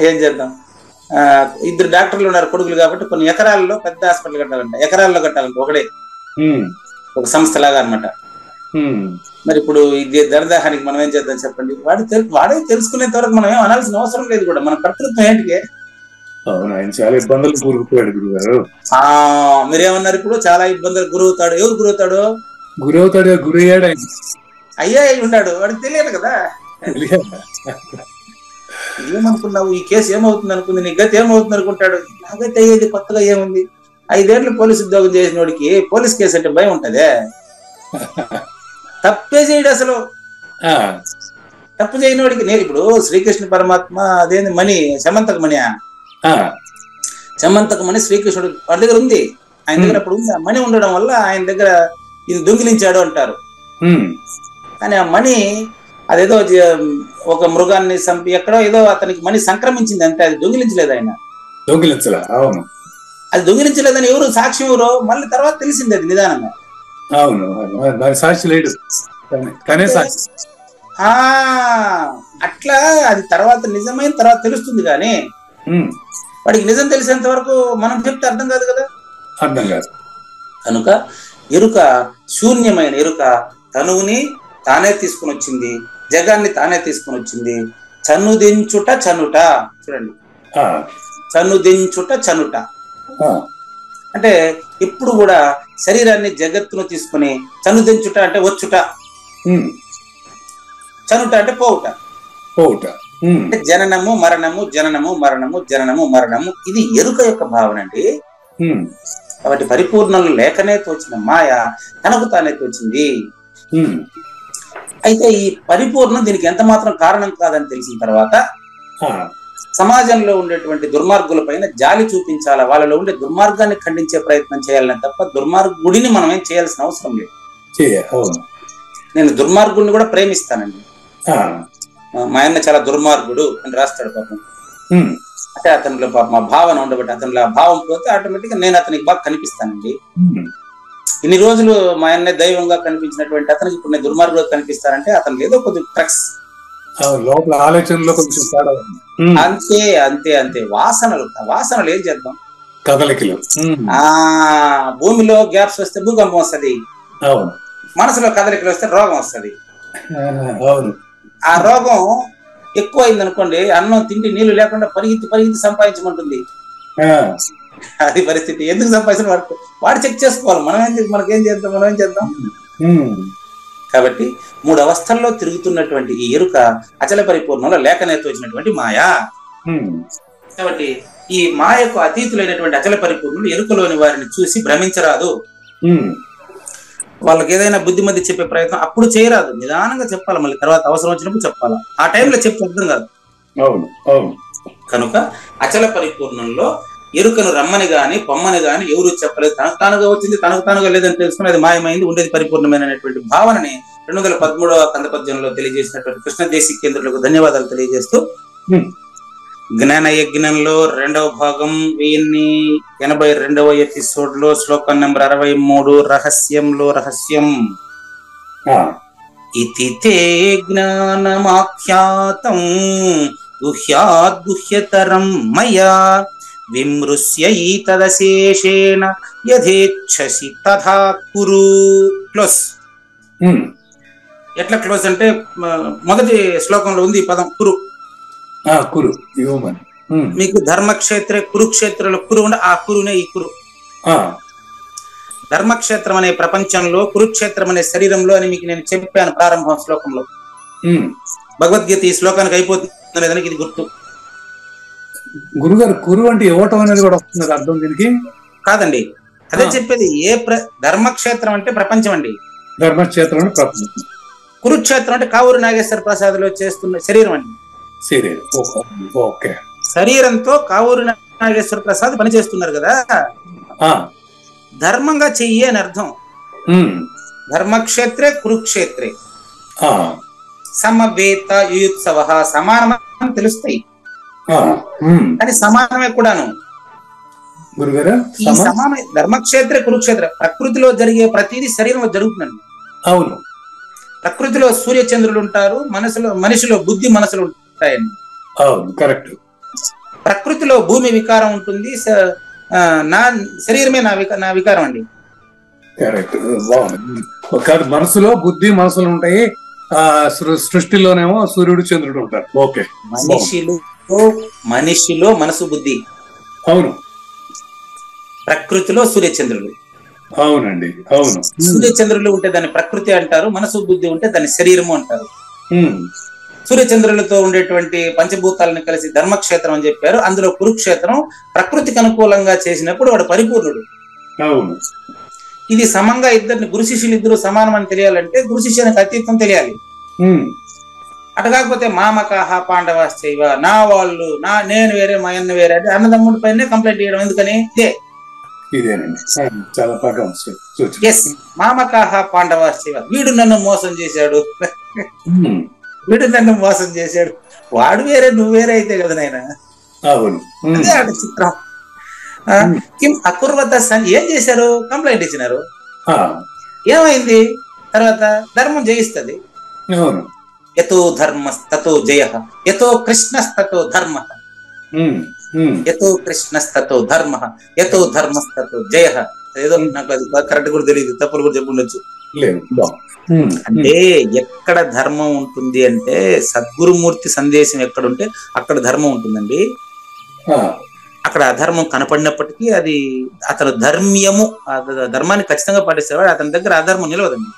ఏం చేద్దాం, 2 డాక్టర్లు ఉన్నారు కొడుకులు కాబట్టి కొన్ని ఎకరాల్లో పెద్ద హాస్పిటల్ కట్టాలంట, ఎకరాల్లో కట్టాలంట ఒకడే, ఒక సంస్థ లాగా అనమాట. మరి ఇప్పుడు ఇది దరదాహానికి మనం ఏం చేద్దాం చెప్పండి. వాడే తెలుసుకునేంత వరకు మనం ఏం అనాల్సిన అవసరం లేదు కూడా. మన కర్తృత్వం ఏంటికే. చాలా ఇబ్బందులు గురవుతాడు గురుగారు. మీరేమన్నారు ఇప్పుడు, చాలా ఇబ్బందులు గురవుతాడు. ఎవరు గురవుతాడు? గురయ్యాడు అయ్యా ఉన్నాడు, వాడికి తెలియదు కదా. ఏమనుకున్నావు, ఈ కేసు ఏమవుతుంది అనుకుంది, నీ గతి ఏమవుతుంది అనుకుంటాడు. నా గతి అయ్యేది కొత్తగా ఏముంది, 5 ఏళ్ళు పోలీసు ఉద్యోగం చేసిన వాడికి పోలీస్ కేసు అంటే భయం ఉంటదే? తప్పే చేయడు అసలు. తప్పు చేయని వాడికి నేను ఇప్పుడు శ్రీకృష్ణ పరమాత్మ అదేంది మణి, సమంతక మణి, సమంతక మణి శ్రీకృష్ణుడు వాడి దగ్గర ఉంది, ఆయన దగ్గర అప్పుడు ఉంది. ఆ మణి ఉండడం వల్ల ఆయన దగ్గర ఇది దొంగిలించాడు అంటారు. కానీ ఆ మణి అదేదో ఒక మృగాన్ని చంపి ఎక్కడో ఏదో అతనికి మణి సంక్రమించింది అంతే, అది దొంగిలించలేదు ఆయన. అది దొంగిలించలేదని ఎవరు సాక్ష్యం ఎవరో మళ్ళీ తర్వాత తెలిసింది అది నిదానంగా. అవును, సాక్షి లేడు. ఆ అట్లా అది తర్వాత నిజమైన తర్వాత తెలుస్తుంది కానీ వాడికి నిజం తెలిసేంత వరకు మనం చెప్తే అర్థం కాదు కదా. అర్థం కాదు. కనుక ఎరుక శూన్యమైన ఎరుక తనువుని తానే తీసుకుని వచ్చింది, జగాన్ని తానే తీసుకుని వచ్చింది. చనుదించుట చనుట, చూడండి, చనుదించుట చనుట అంటే ఎప్పుడు కూడా శరీరాన్ని జగత్తును తీసుకుని, చనుదించుట అంటే వచ్చుట, చనుట అంటే పోవుట. అంటే జననము మరణము, జననము మరణము, జననము మరణము, ఇది ఎరుక యొక్క భావన అండి. కాబట్టి పరిపూర్ణంలో లేకనే తోచిన మాయ తనకు తానే తోచింది. అయితే ఈ పరిపూర్ణం దీనికి ఎంత మాత్రం కారణం కాదని తెలిసిన తర్వాత సమాజంలో ఉండేటువంటి దుర్మార్గుల పైన జాలి చూపించాలా, వాళ్ళలో ఉండే దుర్మార్గాన్ని ఖండించే ప్రయత్నం చేయాలని తప్ప దుర్మార్గుడిని మనం ఏం చేయాల్సిన అవసరం లేదు. నేను దుర్మార్గుడిని కూడా ప్రేమిస్తానండి. మా ఆయన చాలా దుర్మార్గుడు అని రాస్తాడు పాపం. అంటే అతనిలో పాపం ఆ భావన ఉండబట్టి, అతనిలో ఆ భావం పోతే ఆటోమేటిక్ గా నేను అతనికి బాగా కనిపిస్తానండి. ఇన్ని రోజులు మా ఆయన దైవంగా కనిపించినటువంటి అతనికి ఇప్పుడు నేను దుర్మార్గుడు కనిపిస్తానంటే అతనికి ఏదో కొద్దిగా ట్రక్స్ లోపల ఆలోచనలో కొంచెం అంతే అంతే అంతే. వాసనలు ఏం చేద్దాం, కదలికలు. భూమిలో గ్యాప్స్ వస్తే భూకంపం వస్తుంది, మనసులో కదలికలు వస్తే రోగం వస్తుంది. ఆ రోగం ఎక్కువ అయింది అనుకోండి, అన్నం తిండి నీళ్లు లేకుండా పరిగెత్తి సంపాదించమంటుంది. అది పరిస్థితి. ఎందుకు సంపాదించిన వాడు చెక్ చేసుకోవాలి. మనకేం చేద్దాం. కాబట్టి 3 అవస్థల్లో తిరుగుతున్నటువంటి ఈ ఎరుక అచల పరిపూర్ణంలో లేకనే తోచినటువంటి మాయా. కాబట్టి ఈ మాయకు అతీతులైనటువంటి అచల పరిపూర్ణులు ఎరుకలోని వారిని చూసి భ్రమించరాదు. వాళ్ళకి ఏదైనా బుద్ధిమతి చెప్పే ప్రయత్నం అప్పుడు చేయరాదు, నిదానంగా చెప్పాలి. మళ్ళీ తర్వాత అవసరం వచ్చినప్పుడు చెప్పాలి. ఆ టైంలో చెప్పి అర్థం కాదు. కనుక అచల పరిపూర్ణంలో ఎరుకను రమ్మని గాని పొమ్మని గాని ఎవరు చెప్పలేదు. తనకు తానుగా వచ్చింది, తనకు తానుగా లేదని తెలుసుకుని అది మాయమైంది, ఉండేది పరిపూర్ణమైనటువంటి భావనని 213వ కందపద్యంలో తెలియజేసినటువంటి కృష్ణదేశిక కేంద్రులకు ధన్యవాదాలు తెలియజేస్తూ, జ్ఞాన యజ్ఞంలో 2వ భాగం 1082వ ఎపిసోడ్ లో శ్లోకం నెంబర్ 63 రహస్యంలో రహస్యం. ఇతి తే జ్ఞానమాఖ్యాతం గుహ్యాద్గుహ్యతరం మయా విమృశ్యైతదశేషేణ యథేచ్ఛసి తథా కురు. క్లోజ్. ఎట్లా క్లోజ్ అంటే మొదటి శ్లోకంలో ఉంది ఈ పదం కురు. కురు మీకు ధర్మక్షేత్రే కురుక్షేత్రంలో కురు ఉండే ఆ కురునే ఈ కురు. ధర్మక్షేత్రం అనే ప్రపంచంలో, కురుక్షేత్రం అనే శరీరంలో అని మీకు నేను చెప్పాను ప్రారంభ శ్లోకంలో. భగవద్గీత ఈ శ్లోకానికి అయిపోతుంది లేదని ఇది గుర్తు. గురుగారు కురు అంటే ఇవ్వటం అనేది కూడా వస్తుంది అర్థం దీనికి? కాదండి, అదే చెప్పేది. ధర్మక్షేత్రం అంటే ప్రపంచం అండి. ధర్మక్షేత్రం ప్రపంచం. కురుక్షేత్రం అంటే కావూరు నాగేశ్వర ప్రసాద్ లో చేస్తున్న శరీరం అండి. శరీరంతో కావూరు నాగేశ్వర ప్రసాద్ పనిచేస్తున్నారు కదా, ధర్మంగా చెయ్యి అని అర్థం. ధర్మక్షేత్రే కురుక్షేత్రే సమవేత యుయుత్సవ, సమానమని తెలుస్తాయి కానీ సమానమే కూడాను. ఈ సమానమే ధర్మక్షేత్ర కురుక్షేత్ర. ప్రకృతిలో జరిగే ప్రతిదీ శరీరంలో జరుగుతుందండి. అవును. ప్రకృతిలో సూర్యచంద్రులు ఉంటారు, మనిషిలో బుద్ధి మనసులు ఉంటాయండి. అవును, కరెక్ట్. ప్రకృతిలో భూమి వికారం ఉంటుంది, నా శరీరమే నా వికారం అండి. కరెక్ట్. మనసులో బుద్ధి మనసులు ఉంటాయి, సృష్టిలోనేమో సూర్యుడు చంద్రుడు ఉంటారు. ఓకే. మనిషిలో మనసు బుద్ధి. అవును. ప్రకృతిలో సూర్యచంద్రులు. అవునండి, అవును. సూర్యచంద్రులు ఉంటే దాన్ని ప్రకృతి అంటారు, మనసు బుద్ధి ఉంటే దాన్ని శరీరము అంటారు. సూర్యచంద్రులతో ఉండేటువంటి పంచభూతాలను కలిసి ధర్మక్షేత్రం అని చెప్పారు. అందులో కురుక్షేత్రం ప్రకృతికి అనుకూలంగా చేసినప్పుడు వాడు పరిపూర్ణుడు. అవును. ఇది సమంగా ఇద్దరిని, గురు శిష్యులు ఇద్దరు సమానం అని తెలియాలంటే గురు శిష్యునికి అతీతం తెలియాలి. అటు కాకపోతే మామకాహ పాండవాశ్చైవ, నా వాళ్ళు నేను వేరే మా అన్న వేరే అంటే అన్నదమ్ముడి పైన కంప్లైంట్ చేయడం ఎందుకని? మామకాహ పాండవాశ్చైవ, వీడు నన్ను మోసం చేశాడు, వాడు వేరే నువ్వు వేరే అయితే కదా నాయన. అదే ఆడ చిత్రం. అకుర్వత ఏం చేశారు? కంప్లైంట్ ఇచ్చినారు. ఏమైంది? తర్వాత ధర్మం జయిస్తుంది. యతో ధర్మస్తతో జయ, యతో కృష్ణస్తతో ధర్మ, యతో కృష్ణస్తతో ధర్మ, యతో ధర్మస్తతో జయ. ఏదో నాకు అది కరెక్ట్ కూడా తెలియదు, తప్పులు కూడా చెప్పుండొచ్చు. అంటే ఎక్కడ ధర్మం ఉంటుంది అంటే సద్గురుమూర్తి సందేశం ఎక్కడుంటే అక్కడ ధర్మం ఉంటుందండి. అక్కడ అధర్మం కనపడినప్పటికీ అది అతను ధర్మాన్ని ఖచ్చితంగా పాటిస్తేవాడు అతని దగ్గర అధర్మం నిలవదండి.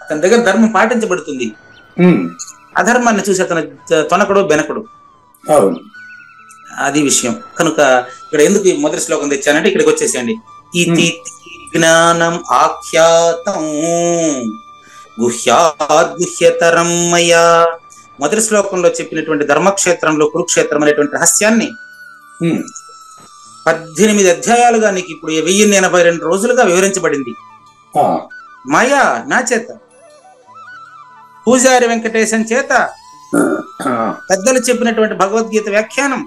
అతని దగ్గర ధర్మం పాటించబడుతుంది. అధర్మాన్ని చూసి అతను తొనకడు బెనకడు. అది విషయం. కనుక ఇక్కడ ఎందుకు ఈ మొదటి శ్లోకం తెచ్చానంటే ఇక్కడికి వచ్చేసేయండి. ఇతి జ్ఞానం ఆఖ్యాతం గుహ్యాద్గుహ్యతరం మయా. మొదటి శ్లోకంలో చెప్పినటువంటి ధర్మక్షేత్రంలో కురుక్షేత్రం అనేటువంటి రహస్యాన్ని 18 అధ్యాయాలుగా నీకు ఇప్పుడు 1082 రోజులుగా వివరించబడింది. మాయా నా చేత, పూజారి వెంకటేశం చేత, పెద్దలు చెప్పినటువంటి భగవద్గీత వ్యాఖ్యానం,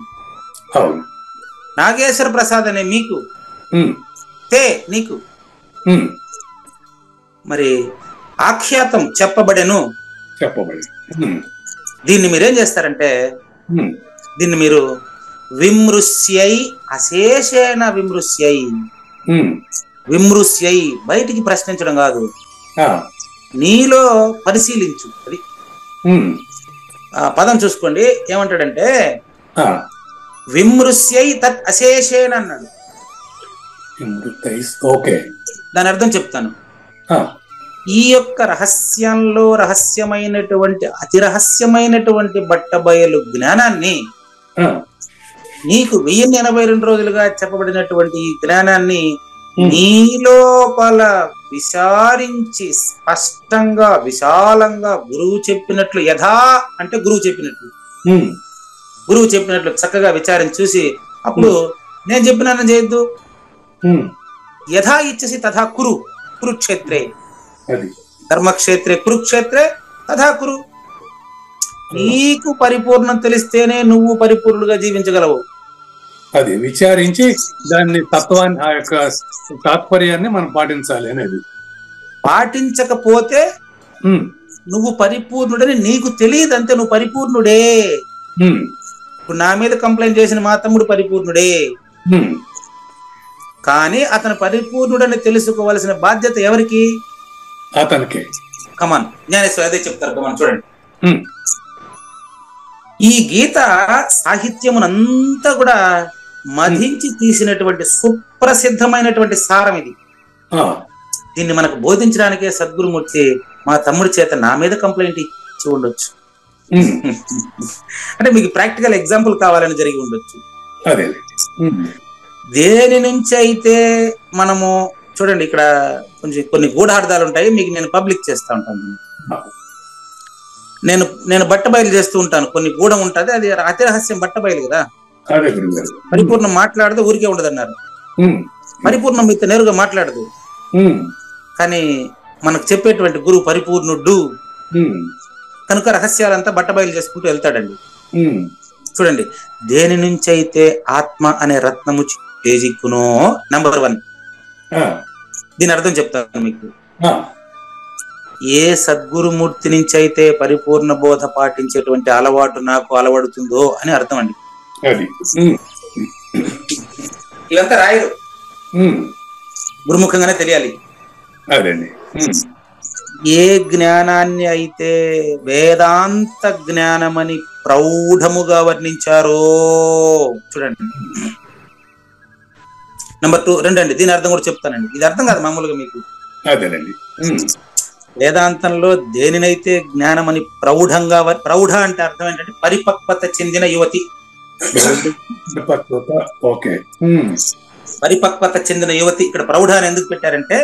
నాగేశ్వర ప్రసాద్ అనే మీకు నీకు మరి ఆఖ్యాతం చెప్పబడెను. దీన్ని మీరేం చేస్తారంటే దీన్ని మీరు విమృశ్యై అశేషేణ విమృశ్యై బయటికి ప్రశ్నించడం కాదు, నీలో పరిశీలించు. అది పదం చూసుకోండి ఏమంటాడంటే విమృశ్యై తత్ అశేషేణ అన్నాడు. దాని అర్థం చెప్తాను. ఈ యొక్క రహస్యంలో రహస్యమైనటువంటి అతి రహస్యమైనటువంటి బట్టబయలు జ్ఞానాన్ని, నీకు 1082 రోజులుగా చెప్పబడినటువంటి ఈ జ్ఞానాన్ని నీలోపల విచారించి స్పష్టంగా విశాలంగా గురువు చెప్పినట్లు, యథా అంటే గురువు చెప్పినట్లు చక్కగా విచారించి చూసి అప్పుడు నేను చెప్పినాను చేయొద్దు. యథా ఇచ్చసి తథా కురు, కురుక్షేత్రే ధర్మక్షేత్రే కురుక్షేత్రే తథా కురు. నీకు పరిపూర్ణం తెలిస్తేనే నువ్వు పరిపూర్ణుడుగా జీవించగలవు. అది విచారించి దాన్ని తత్వాన్ని, ఆ యొక్క తాత్పర్యాన్ని మనం పాటించాలి అనేది. పాటించకపోతే నువ్వు పరిపూర్ణుడని నీకు తెలియదు, అంతే. నువ్వు పరిపూర్ణుడే. ఇప్పుడు నా మీద కంప్లైంట్ చేసిన మా తమ్ముడు పరిపూర్ణుడే, కానీ అతను పరిపూర్ణుడని తెలుసుకోవాల్సిన బాధ్యత ఎవరికి? అతనికి. కమాన్ జ్ఞానేశ్వర అదే చెప్తారు. కమాన్ చూడండి. ఈ గీత సాహిత్యమునంతా కూడా మధించి తీసినటువంటి సుప్రసిద్ధమైనటువంటి సారం ఇది. దీన్ని మనకు బోధించడానికే సద్గురుమూర్తి మా తమ్ముడి చేత నా మీద కంప్లైంట్ ఇచ్చి ఉండొచ్చు. అంటే మీకు ప్రాక్టికల్ ఎగ్జాంపుల్ కావాలని జరిగి ఉండొచ్చు. దేని నుంచి అయితే మనము చూడండి, ఇక్కడ కొన్ని గూఢార్థాలు ఉంటాయి, మీకు నేను పబ్లిక్ చేస్తూ ఉంటాను. నేను బట్ట బయలు చేస్తూ ఉంటాను, కొన్ని గూఢం ఉంటుంది, అది అతి రహస్యం బట్ట బయలు కదా. పరిపూర్ణం మాట్లాడదు, ఊరికే ఉండదు అన్నారు. పరిపూర్ణం మీతో నేరుగా మాట్లాడదు, కానీ మనకు చెప్పేటువంటి గురువు పరిపూర్ణుడు కనుక రహస్యాలంతా బట్ట బయలు చేసుకుంటూ వెళ్తాడండి. చూడండి, దేని నుంచి అయితే ఆత్మ అనే రత్నము చేజిక్కునో, నంబర్ 1. దీని అర్థం చెప్తాను మీకు. ఏ సద్గురుమూర్తి నుంచి అయితే పరిపూర్ణ బోధ పాటించేటువంటి అలవాటు నాకు అలవడుతుందో అని అర్థం అండి. ఇవంతా రాయరు, గురుముఖంగానే తెలియాలి. ఏ జ్ఞానాన్ని అయితే వేదాంత జ్ఞానమని ప్రౌఢముగా వర్ణించారో చూడండి. నంబర్ 2 అండి, దీని అర్థం కూడా చెప్తానండి. ఇది అర్థం కాదు మామూలుగా మీకు. వేదాంతంలో దేనినైతే జ్ఞానమని ప్రౌఢంగా, ప్రౌఢ అంటే అర్థం ఏంటంటే పరిపక్వత చెందిన యువతి. పరిపక్వత చెందిన యువతి. ఇక్కడ ప్రౌఢ అని ఎందుకు పెట్టారంటే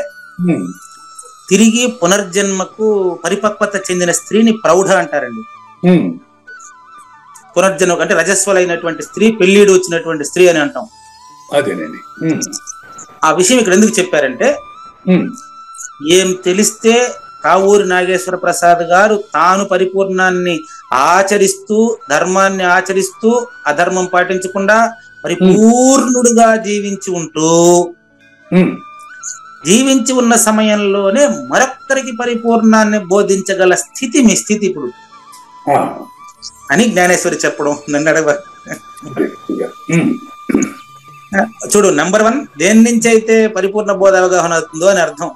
తిరిగి పునర్జన్మకు పరిపక్వత చెందిన స్త్రీని ప్రౌఢ అంటారండి. పునర్జన్మ అంటే రజస్వలైనటువంటి స్త్రీ, పెళ్లిడు వచ్చినటువంటి స్త్రీ అని అంటాం. ఆ విషయం ఇక్కడ ఎందుకు చెప్పారంటే ఏం తెలిస్తే కావూరి నాగేశ్వర ప్రసాద్ గారు తాను పరిపూర్ణాన్ని ఆచరిస్తూ, ధర్మాన్ని ఆచరిస్తూ, అధర్మం పాటించకుండా పరిపూర్ణుడుగా జీవించి ఉంటూ జీవించి ఉన్న సమయంలోనే మరొక్కరికి పరిపూర్ణాన్ని బోధించగల స్థితి మీ స్థితి ఇప్పుడు అని జ్ఞానేశ్వరి చెప్పడం. నన్ను అడగ చూడు, నంబర్ 1 దేని నుంచి అయితే పరిపూర్ణ బోధ అవగాహన అవుతుందో అని అర్థం.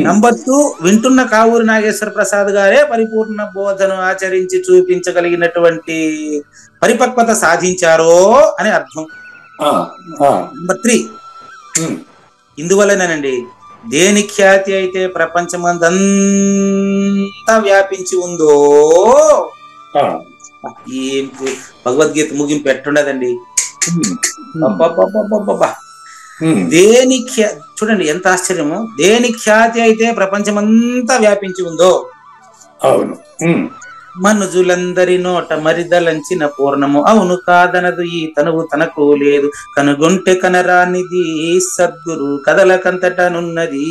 నంబర్ 2 వింటున్న కావూరి నాగేశ్వర ప్రసాద్ గారే పరిపూర్ణ బోధను ఆచరించి చూపించగలిగినటువంటి పరిపక్వత సాధించారో అని అర్థం. నంబర్ 3 ఇందువల్లనేనండి దేని ఖ్యాతి అయితే ప్రపంచమందంతా వ్యాపించి ఉందో, ఏం భగవద్గీత ముగింపు ఎట్టుండదండి. దేని చూడండి ఎంత ఆశ్చర్యము. దేని ఖ్యాతి అయితే ప్రపంచమంతా వ్యాపించి ఉందో, అవును, మనుజులందరి నోట మరిదలంచిన పూర్ణము అవును కాదనదు ఈ తనువు తనకు లేదు, కనుగొంటె కనరానిది సద్గురు కదలకంతటనున్నది,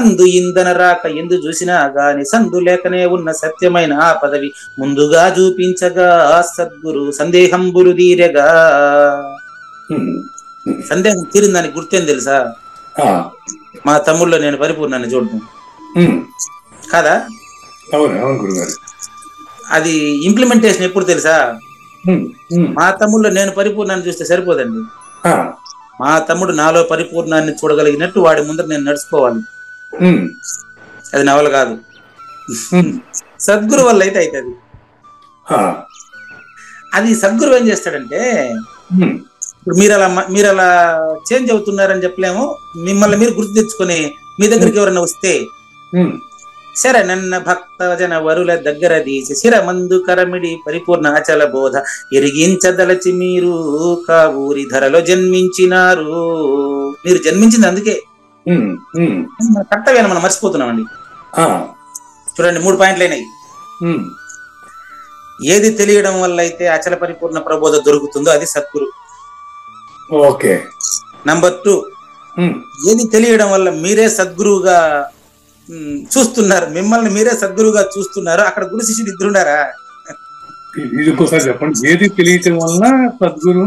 అందు ఇందన రాక ఎందు చూసినా గాని సందు లేకనే ఉన్న సత్యమైన ఆ పదవి ముందుగా చూపించగా సద్గురు సందేహంబులు తీరగా. సందేహం తీరిందానికి గుర్తేం తెలుసా? మా తమ్ముళ్ళో నేను పరిపూర్ణాన్ని చూడటం కాదా? అది ఇంప్లిమెంటేషన్ ఎప్పుడు తెలుసా? మా తమ్ముళ్ళో నేను పరిపూర్ణాన్ని చూస్తే సరిపోదండి. మా తమ్ముడు నాలో పరిపూర్ణాన్ని చూడగలిగినట్టు వాడి ముందర నేను నడుచుకోవాలి. అది నా వల్ల కాదు, సద్గురు వల్ల అయితే అవుతుంది. అది సద్గురు ఏం చేస్తాడంటే, ఇప్పుడు మీరు అలా చేంజ్ అవుతున్నారని చెప్పలేము. మిమ్మల్ని మీరు గుర్తు తెచ్చుకొని మీ దగ్గరికి ఎవరైనా వస్తే, శర నన్న భక్త జన వరుల దగ్గర తీసి శిరమందు కరమిడి పరిపూర్ణ అచల బోధ ఎరిగించదలచి మీరు కావూరి ధరలో జన్మించినారు. మీరు జన్మించింది అందుకే. కర్తవ్యాన్ని మనం మర్చిపోతున్నామండి. చూడండి 3 పాయింట్లు అయినాయి. ఏది తెలియడం వల్ల అయితే అచల పరిపూర్ణ ప్రబోధ దొరుకుతుందో అది సద్గురు. ఓకే. నంబర్ 2, ఏది తెలియడం వల్ల మీరే సద్గురువుగా చూస్తున్నారు, మిమ్మల్ని మీరే సద్గురువుగా చూస్తున్నారు. అక్కడ గురు శిష్యుడు ఇద్దరున్నారా? చెప్పండి. ఏది తెలియటం వల్ల సద్గురు,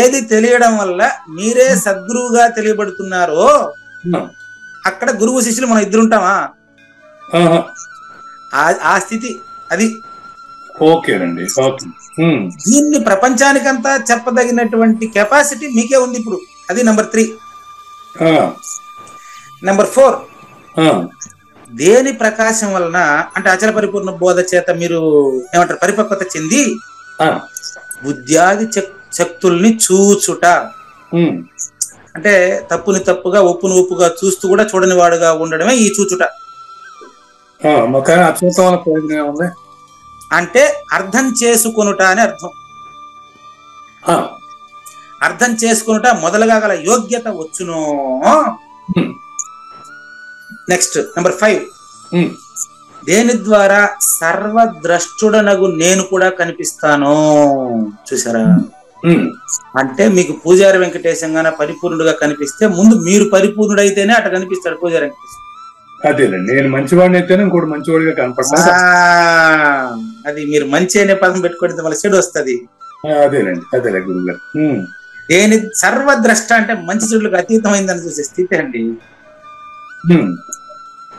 ఏది తెలియడం వల్ల మీరే సద్గురువుగా తెలియబడుతున్నారో అక్కడ గురువు శిష్యులు మనం ఇద్దరుంటామా? ఆ స్థితి అది. ఓకేనండి. దీన్ని ప్రపంచానికంతా చెప్పదగినటువంటి కెపాసిటీ మీకే ఉంది ఇప్పుడు. అది నంబర్ 3. నంబర్ 4, దేని ప్రకాశం వలన అంటే అచల పరిపూర్ణ బోధ చేత మీరు ఏమంటారు పరిపక్వత చెంది బుద్ధ్యాది శక్తుల్ని చూచుట. అంటే తప్పుని తప్పుగా ఒప్పుని ఒప్పుగా చూస్తూ కూడా చూడని వాడుగా ఉండడమే ఈ చూచుట. అంటే అర్థం చేసుకొనుట అని అర్థం. అర్థం చేసుకొనుట మొదలుగా గల యోగ్యత వచ్చును. నెక్స్ట్ నంబర్ 5, దేని ద్వారా సర్వద్రష్టుడనగు నేను కూడా కనిపిస్తాను. చూసారా? అంటే మీకు పూజారి వెంకటేశంగానే పరిపూర్ణుడుగా కనిపిస్తే ముందు మీరు పరిపూర్ణుడైతేనే అట కనిపిస్తాడు పూజారి వెంకటేశం. అదేనండి, నేను మంచివాడిని అయితేనే ఇంకోటి మంచివాడిగా కనపడతాను. అది మీరు మంచి అనే పదం పెట్టుకుంటే మళ్ళీ చెడు వస్తుంది. అదేనండి, అదేలే గురుగారు. దేని సర్వద్రష్ట అంటే మంచి చెడులకు అతీతమైందని చూసే స్థితి అండి.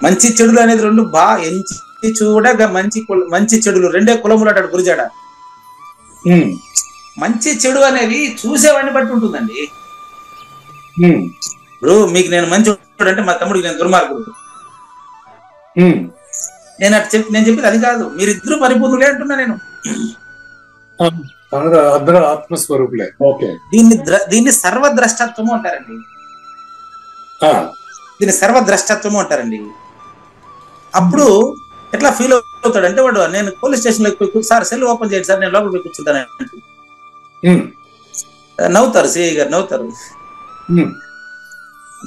మంచి చెడులు అనేది 2 ఎంచి చూడగా మంచి చెడులు 2 కులములు అంటాడు గురుజాడ. మంచి చెడు అనేది చూసేవాడిని బట్టి ఉంటుందండి. ఇప్పుడు మీకు నేను మంచి అంటే మా తమ్ముడికి నేను దుర్మార్గుడు. నేను చెప్పేది అది కాదు. మీరిద్దరు పరిపూర్ణులే అంటున్నా నేను. ఆత్మస్వరూపులే. దీన్ని సర్వద్రష్టత్వము అంటారండి. దీన్ని సర్వద్రష్టత్వము అంటారండి. అప్పుడు ఎట్లా ఫీల్ అవుతాడు అంటే, వాడు నేను పోలీస్ స్టేషన్ లోకి పోయి సార్ సెల్ ఓపెన్ చేయండి సార్, నేను లోపల పోయి కూర్చుంటాను. నవ్వుతారు, సిఐ గారు నవ్వుతారు.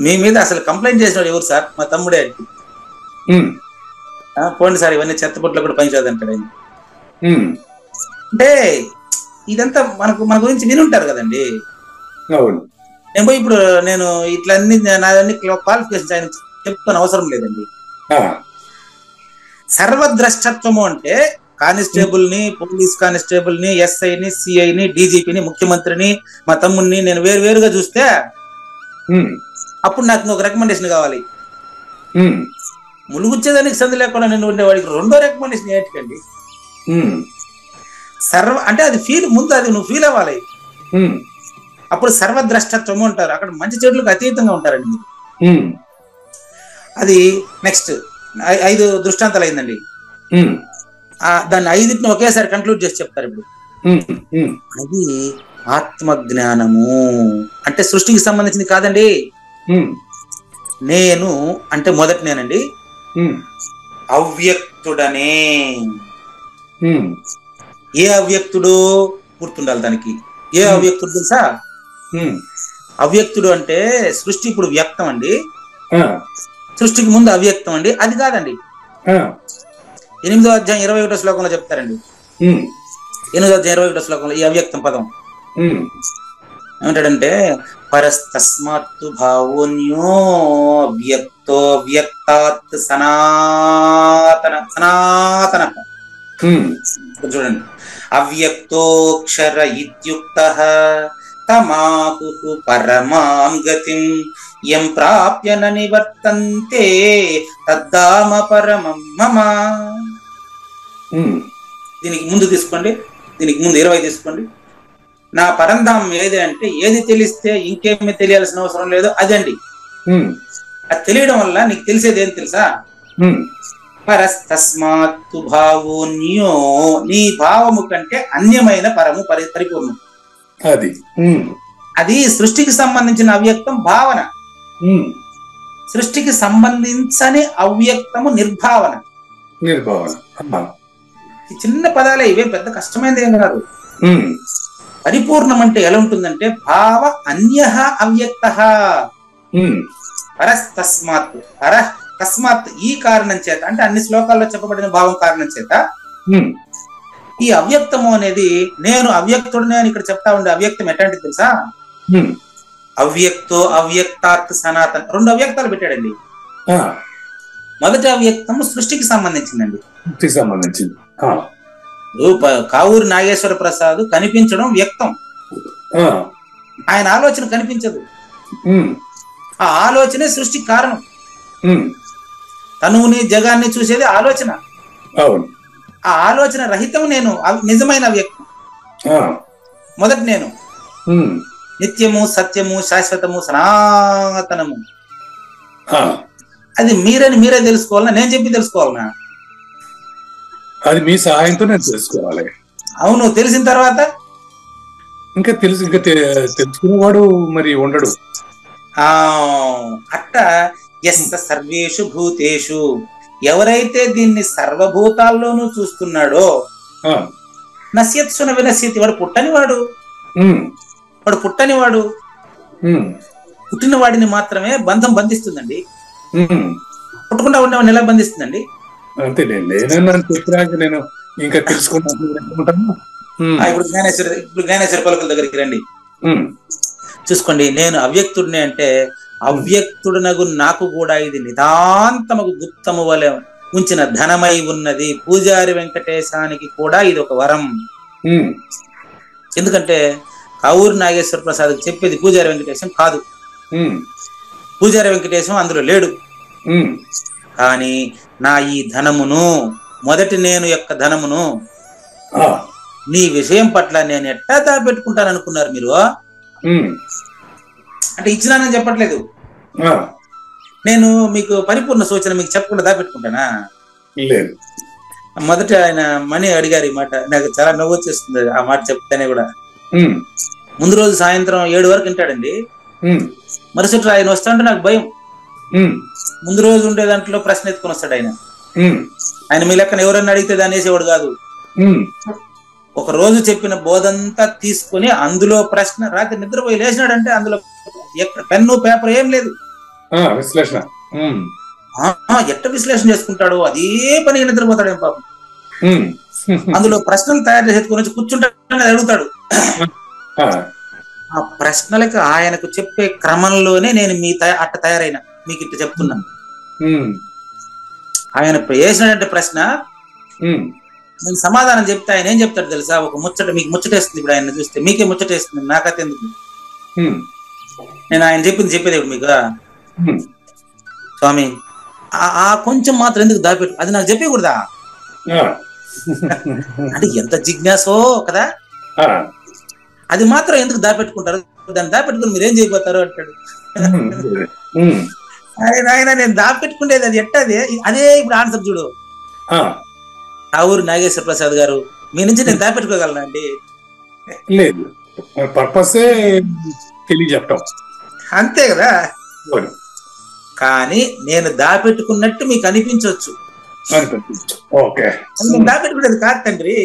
మీ మీద అసలు కంప్లైంట్ చేసినాడు ఎవరు సార్? మా తమ్ముడే. పోండి సార్, ఇవన్నీ చెత్తపొట్లో కూడా పనిచేయదంటాడు ఆయన. అంటే ఇదంతా మన గురించి వినుంటారు కదండి. నేను పోయి ఇప్పుడు నేను ఇట్లా నాదన్నీ క్వాలిఫికేషన్స్ ఆయన చెప్తాను అవసరం లేదండి. సర్వద్రష్టత్వము అంటే కానిస్టేబుల్ ని, పోలీస్ కానిస్టేబుల్ ని, ఎస్ఐని, సిఐని, డీజీపీని, ముఖ్యమంత్రిని, మా తమ్ముడిని నేను వేరువేరుగా చూస్తే అప్పుడు నాకు ఒక రికమెండేషన్ కావాలి. ములుగుచ్చేదానికి సంధి లేకుండా నేను ఉండేవాడికి రెండో రికమెండేషన్ ఏంటండి? అంటే అది ఫీల్ ముందు అది నువ్వు ఫీల్ అవ్వాలి. అప్పుడు సర్వద్రష్టత్వము అంటారు. అక్కడ మంచి చెడులకు అతీతంగా ఉంటారండి మీరు. అది నెక్స్ట్ 5 దృష్టాంతాలు అయిందండి. దాన్ని 5టిని ఒకేసారి కంక్లూడ్ చేసి చెప్తారు ఇప్పుడు. అది ఆత్మజ్ఞానము అంటే సృష్టికి సంబంధించింది కాదండి. నేను అంటే మొదటి నేనండి అవ్యక్తుడనే. ఏ అవ్యక్తుడు గుర్తుండాలి దానికి. ఏ అవ్యక్తుడు తెలుసా? అవ్యక్తుడు అంటే సృష్టి ఇప్పుడు వ్యక్తం అండి, సృష్టికి ముందు అవ్యక్తం అండి. అది కాదండి. 8వ అధ్యాయం 21వ శ్లోకంలో చెప్తారండి. 8వ అధ్యాయం 21వ శ్లోకంలో ఈ అవ్యక్తం పదం ఏమంటాడంటే పరస్తస్మాత్తు భావోన్యో వ్యక్తో వ్యక్తాత్ సనాతన సనాతన. చూడండి, అవ్యక్తోక్షర ఇత్యుక్తః తమాహు పరమాం గతిం యం ప్రాప్య న నివర్తంతే తద్ధామ పరమం మమ. దీనికి ముందు తీసుకోండి, దీనికి ముందు 20 తీసుకోండి. నా పరంధామం ఏది అంటే ఏది తెలిస్తే ఇంకేమి తెలియాల్సిన అవసరం లేదు అదండి. అది తెలియడం వల్ల నీకు తెలిసేది ఏం తెలుసా? పరస్తస్మాత్తు భావోన్యో, నీ భావము కంటే అన్యమైన పరము పరిపూర్ణం. అది సృష్టికి సంబంధించిన అవ్యక్తం భావన, సృష్టికి సంబంధించని అవ్యక్తము నిర్భావన. చిన్న పదాలే, ఇవేం పెద్ద కష్టమైనది ఏం కాదు. పరిపూర్ణం అంటే ఎలా ఉంటుందంటే భావ అన్యః అవ్యక్తః. పరస్తస్మాత్ తస్మాత్ ఈ కారణం చేత అంటే అన్ని శ్లోకాల్లో చెప్పబడిన భావం కారణం చేత ఈ అవ్యక్తము అనేది నేను అవ్యక్తుడిని అని ఇక్కడ చెప్తా ఉండే అవ్యక్తం ఎట్లాంటిది తెలుసా? అవ్యక్తో అవ్యక్తాత్ సనాతన్. 2 అవ్యక్తాలు పెట్టాడండి. మొదటి అవ్యక్తము సృష్టికి సంబంధించిందండి. కావూరి నాగేశ్వర ప్రసాద్ కనిపించడం వ్యక్తం, ఆయన ఆలోచన కనిపించదు. ఆ ఆలోచనే సృష్టికి కారణం. తనువుని జగాన్ని చూసేది ఆలోచన. ఆ ఆలోచన రహితం నేను నిజమైన వ్యక్తం. మొదటి నేను నిత్యము సత్యము శాశ్వతము సనాతనము. అది మీరే తెలుసుకోవాలన్నా నేను చెప్పి తెలుసుకోవాలన్నా? అది మీ సహాయంతో నేను తెలుసుకోవాలి. అవును, తెలిసిన తర్వాత ఇంకా తెలుసుకునేవాడు మరి ఉండడు. అట్ట యస్స సర్వేషు భూతేషు, ఎవరైతే దీన్ని సర్వభూతాల్లోనూ చూస్తున్నాడో నశ్యత్సున వినశ్యతి, వాడు పుట్టనివాడు. పుట్టిన వాడిని మాత్రమే బంధం బంధిస్తుందండి. పుట్టకుండా ఉండేవాడిని ఎలా బంధిస్తుందండి? అంతే, నేను ఇంకా తెలుసుకున్నాను. ఇప్పుడు జ్ఞానేశ్వర పలుకుల దగ్గరికి రండి, చూసుకోండి. నేను అవ్యక్తుడిని అంటే అవ్యక్తుడునగు నాకు కూడా ఇది నితాంతముకు గుప్తము వలె ఉంచిన ధనమై ఉన్నది. పూజారి వెంకటేశానికి కూడా ఇది ఒక వరం. ఎందుకంటే కావూరి నాగేశ్వర ప్రసాద్ చెప్పేది పూజారి వెంకటేశం కాదు. పూజారి వెంకటేశం అందులో లేడు. కానీ నా ఈ ధనమును, మొదటి నేను యొక్క ధనమును నీ విషయం పట్ల నేను ఎట్టా దాపెట్టుకుంటాను అనుకున్నారు మీరు? అంటే ఇచ్చినానని చెప్పట్లేదు. నేను మీకు పరిపూర్ణ సూచన మీకు చెప్పకుండా దాపెట్టుకుంటానా? మొదట ఆయన మణి అడిగారు ఈ మాట, నాకు చాలా నవ్వు వచ్చేస్తుంది ఆ మాట చెప్తేనే కూడా. ముందు రోజు సాయంత్రం 7 వరకు వింటాడండి. మరుసటి ఆయన వస్తాంటే నాకు భయం. ముందు రోజు ఉండే దాంట్లో ప్రశ్న ఎత్తుకొని వస్తాడు ఆయన. ఆయన మీ లెక్కన ఎవరన్నా అడిగితే దాన్ని వేసేవాడు కాదు. ఒక రోజు చెప్పిన బోధంతా తీసుకుని అందులో ప్రశ్న, రాత్రి నిద్రపోయి లేచినాడంటే అందులో పెన్ను పేపర్ ఏం లేదు. విశ్లేషణ ఎట్ట విశ్లేషణ చేసుకుంటాడు, అదే పని నిద్రపోతాడు ఏం పాపం. అందులో ప్రశ్నలు తయారు చేసుకుని వచ్చి కూర్చుంటాడని అడుగుతాడు. ఆ ప్రశ్నలకు ఆయనకు చెప్పే క్రమంలోనే నేను అట్ట తయారైనా మీకు ఇట్ట చెప్తున్నాను. ఆయన వేసినటువంటి ప్రశ్న మీకు సమాధానం చెప్తే ఆయన ఏం చెప్తాడు తెలుసా? ఒక ముచ్చట మీకు ముచ్చటేస్తుంది. ఇప్పుడు ఆయన చూస్తే మీకే ముచ్చటేస్తుంది, నాకైతే ఎందుకు? నేను ఆయన చెప్పేది ఇప్పుడు మీకు స్వామి ఆ కొంచెం మాత్రం ఎందుకు దాపెట్టు, అది నాకు చెప్పకూడదా అంటే ఎంత జిజ్ఞాసో కదా, అది మాత్రం ఎందుకు దాపెట్టుకుంటారు, దాన్ని దాపెట్టుకుని మీరేం చేయబోతారు అంటాడు. అరే నాయన నేను దాపెట్టుకునేది అది ఎట్టది, అదే ఇప్పుడు ఆన్సర్ చూడు. కావూరి నాగేశ్వర ప్రసాద్ గారు, మీ నుంచి నేను దాపెట్టుకోగలనా అండి? లేదు, పర్పసే తెలియజెప్పటం అంతే కదా. కానీ నేను దాపెట్టుకున్నట్టు మీకు అనిపించవచ్చు, నేను దాపెట్టుకునేది కాదు తండ్రి.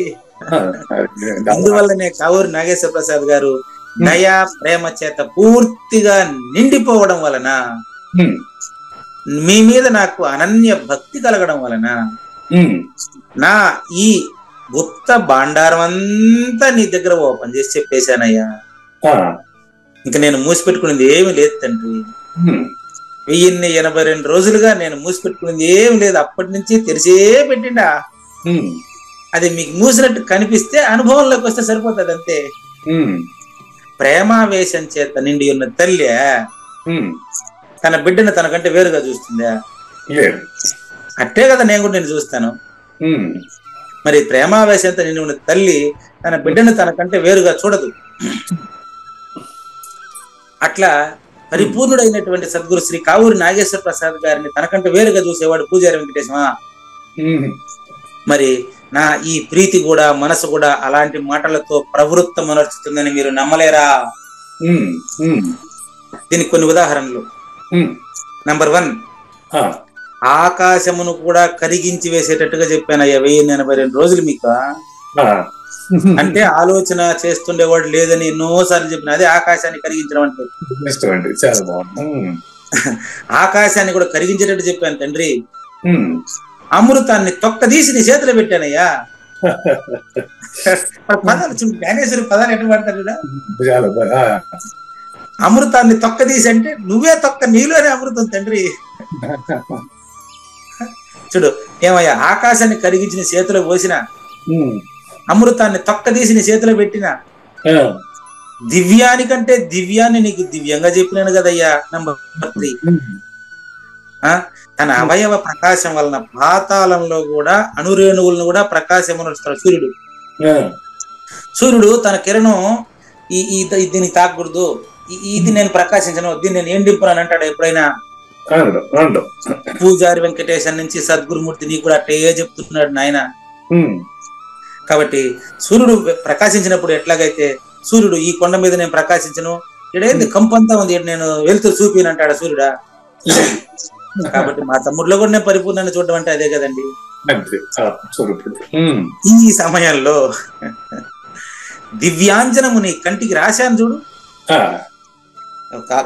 అందువల్లనే కావూరి నాగేశ్వర ప్రసాద్ గారు దయా ప్రేమ చేత పూర్తిగా నిండిపోవడం వలన, మీ మీద నాకు అనన్య భక్తి కలగడం వలన నా ఈ గుప్త భాండారం అంతా నీ దగ్గర ఓపెన్ చేసి చెప్పేశానయ్యా. ఇంక నేను మూసిపెట్టుకునేది ఏమి లేదు తండ్రి. 1082 రోజులుగా నేను మూసిపెట్టుకునేది ఏమి లేదు. అప్పటి నుంచి తెరిచే పెట్టిండా. అది మీకు మూసినట్టు కనిపిస్తే అనుభవంలోకి వస్తే సరిపోతుంది అంతే. ప్రేమావేశం చేత నిండి ఉన్న తల్లి తన బిడ్డను తనకంటే వేరుగా చూస్తుందా? అట్టే కదా నేను కూడా నేను చూస్తాను. మరి ప్రేమావేశంతో నిండి ఉన్న తల్లి తన బిడ్డను తనకంటే వేరుగా చూడదు. అట్లా పరిపూర్ణుడైనటువంటి సద్గురు శ్రీ కావూరి నాగేశ్వర ప్రసాద్ గారిని తనకంటే వేరుగా చూసేవాడు పూజారి వెంకటేశమా. మరి నా ఈ ప్రీతి కూడా మనసు కూడా అలాంటి మాటలతో ప్రవృత్తమనర్చుతుందని మీరు నమ్మలేరా? దీనికి కొన్ని ఉదాహరణలు. నంబర్ 1, ఆకాశమును కూడా కరిగించి వేసేటట్టుగా చెప్పానయ్యా 1082 రోజులు మీకు. అంటే ఆలోచన చేస్తుండేవాడు లేదని ఎన్నోసార్లు చెప్పిన అదే ఆకాశాన్ని కరిగించడం అంటే. ఆకాశాన్ని కూడా కరిగించేటట్టు చెప్పాను తండ్రి. అమృతాన్ని తొక్కదీసి నీ చేతిలో పెట్టానయ్యా. పదాలు జ్ఞానేశ్వరి పదాలు ఎట్లా పడతారు కదా. అమృతాన్ని తొక్కదీసి అంటే నువ్వే తొక్క, నీలోనే అమృతం తండ్రి. చూడు ఏమయ్యా, ఆకాశాన్ని కరిగించిన చేతిలో పోసిన, అమృతాన్ని తొక్కదీసి నీ చేతిలో పెట్టిన, దివ్యానికంటే దివ్యాన్ని నీకు దివ్యంగా చెప్పినాను కదయ్యా. నంబర్ 3, తన అవయవ ప్రకాశం వలన పాతాళంలో కూడా అణురేణువులను కూడా ప్రకాశమునరుస్తాడు సూర్యుడు. సూర్యుడు తన కిరణం దీన్ని తాకూడదు, ఇది నేను ప్రకాశించను, దీన్ని నేను ఏం దింపున్నాను అంటాడు ఎప్పుడైనా? పూజారి వెంకటేశం నుంచి సద్గురుమూర్తి నీకు కూడా అట్టే చెప్తున్నాడు నాయన. కాబట్టి సూర్యుడు ప్రకాశించినప్పుడు ఎట్లాగైతే సూర్యుడు ఈ కొండ మీద నేను ప్రకాశించను, ఇడేంది కంపంతా ఉంది, నేను వెలుతురు చూపినంటాడు సూర్యుడా. కాబట్టి మా తమ్ముడిలో కూడా నేను పరిపూర్ణాన్ని చూడడం అంటే అదే కదండి. ఈ సమయంలో దివ్యాంజనము నీ కంటికి రాశాను చూడు.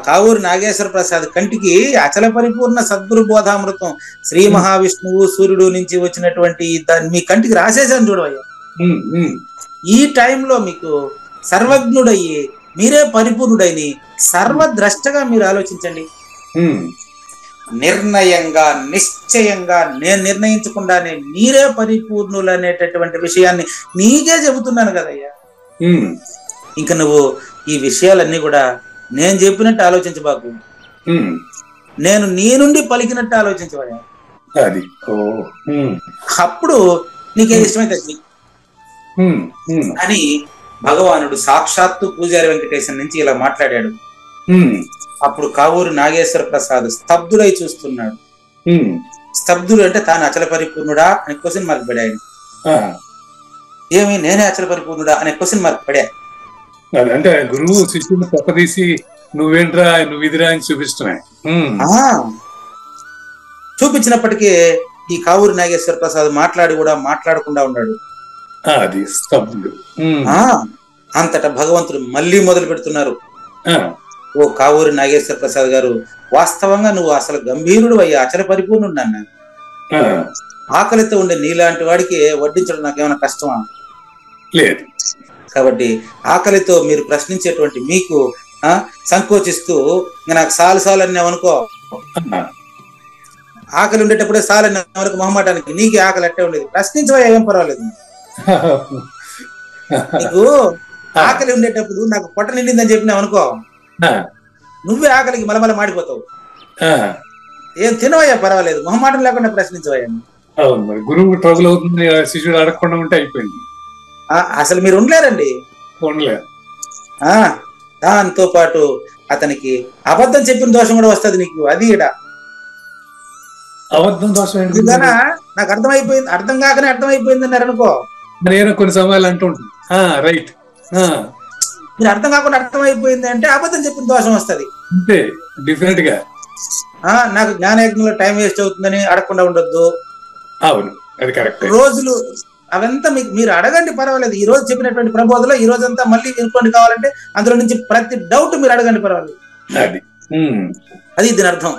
కావూరి నాగేశ్వర ప్రసాద్ కంటికి అచల పరిపూర్ణ సద్గురు బోధామృతం శ్రీ మహావిష్ణువు సూర్యుడు నుంచి వచ్చినటువంటి మీ కంటికి రాసేసాను చూడవయ్యా. ఈ టైంలో మీకు సర్వజ్ఞుడయ్యి మీరే పరిపూర్ణుడైని సర్వద్రష్టగా మీరు ఆలోచించండి. నిర్ణయంగా నిశ్చయంగా నేను నిర్ణయించకుండానే మీరే పరిపూర్ణులు అనేటటువంటి విషయాన్ని నీకే చెబుతున్నాను కదయ్యా. ఇంకా నువ్వు ఈ విషయాలన్నీ కూడా నేను చెప్పినట్టు ఆలోచించబాకు, నేను నీ నుండి పలికినట్టు ఆలోచించవయ్యా. అప్పుడు నీకేది ఇష్టమైతే అని భగవానుడు సాక్షాత్తు పూజారి వెంకటేశం నుంచి ఇలా మాట్లాడాడు. అప్పుడు కావూరి నాగేశ్వర ప్రసాద్ స్తబ్దుడై చూస్తున్నాడు. స్తబ్దుడు అంటే తాను అచల పరిపూర్ణుడా అనే క్వశ్చన్ మార్క్ పడాయి. ఏమి నేనే అచల పరిపూర్ణుడా అనే క్వశ్చన్ మార్క్ పడా. అంటే గురువు శిష్యుని తప్పదీసి నువ్వేంట్రా నువ్వు ఇదిరా అని చూపించినప్పటికీ ఈ కావూరి నాగేశ్వర ప్రసాద్ మాట్లాడి కూడా మాట్లాడకుండా ఉన్నాడు. అది స్తబ్దుడు. అంతటా భగవంతుడు మళ్ళీ మొదలు పెడుతున్నారు. ఓ కావూరి నాగేశ్వర ప్రసాద్ గారు, వాస్తవంగా నువ్వు అసలు గంభీరుడు అయ్యా, అచల పరిపూర్ణుడు నాన్న. ఆకలితో ఉండే నీలాంటి వాడికి వడ్డించడం నాకేమైనా కష్టమా? లేదు. కాబట్టి ఆకలితో మీరు ప్రశ్నించేటువంటి మీకు సంకోచిస్తూ నాకు సాలు అని అనుకో, ఆకలి ఉండేటప్పుడే సాలని వరకు మొహమాటానికి నీకే ఆకలి అట్టే ఉండేది. ప్రశ్నించవా, ఏం పర్వాలేదు. నీకు ఆకలి ఉండేటప్పుడు నాకు పొట్ట నిండిందని చెప్పినావు అనుకో, నువ్వే ఆకలికి మలమల మాడిపోతావు. ఏం తినవయ్యా పర్వాలేదు, మొహమాటం లేకుండా ప్రశ్నించవయ్యా. అవును, మరి గురువు ట్రబుల్ అవుతుంది, శిష్యుడు అడగకుండా ఉంటే అయిపోయింది. అసలు మీరు ఉండలేరండి. ఉండలేదు. దాంతో పాటు అతనికి అబద్ధం చెప్పిన దోషం కూడా వస్తుంది నీకు. అది ఇడ అబద్ధం దోషం ఏంటి? నాకు అర్థమైపోయింది, అర్థం కాకనే అర్థమైపోయింది అన్నారు అనుకో, నేను కొన్ని సమయాలు అంటుంటాను. రైట్, మీరు అర్థం కాకుండా అర్థమైపోయింది అంటే అబద్ధం చెప్పిన దోషం వస్తుంది అంతే, డిఫరెంట్ గా. నాకు జ్ఞానయజ్ఞంలో టైం వేస్ట్ అవుతుందని అడగకుండా ఉండొద్దు. అవును, అది కరెక్ట్. రోజులు అవంతా మీకు మీరు అడగండి, పర్వాలేదు. ఈ రోజు చెప్పినటువంటి ప్రబోధలో ఈ రోజంతా మళ్ళీ వినుకోండి, కావాలంటే అందులో నుంచి ప్రతి డౌట్ మీరు అడగండి, పర్వాలేదు. అది దీని అర్థం.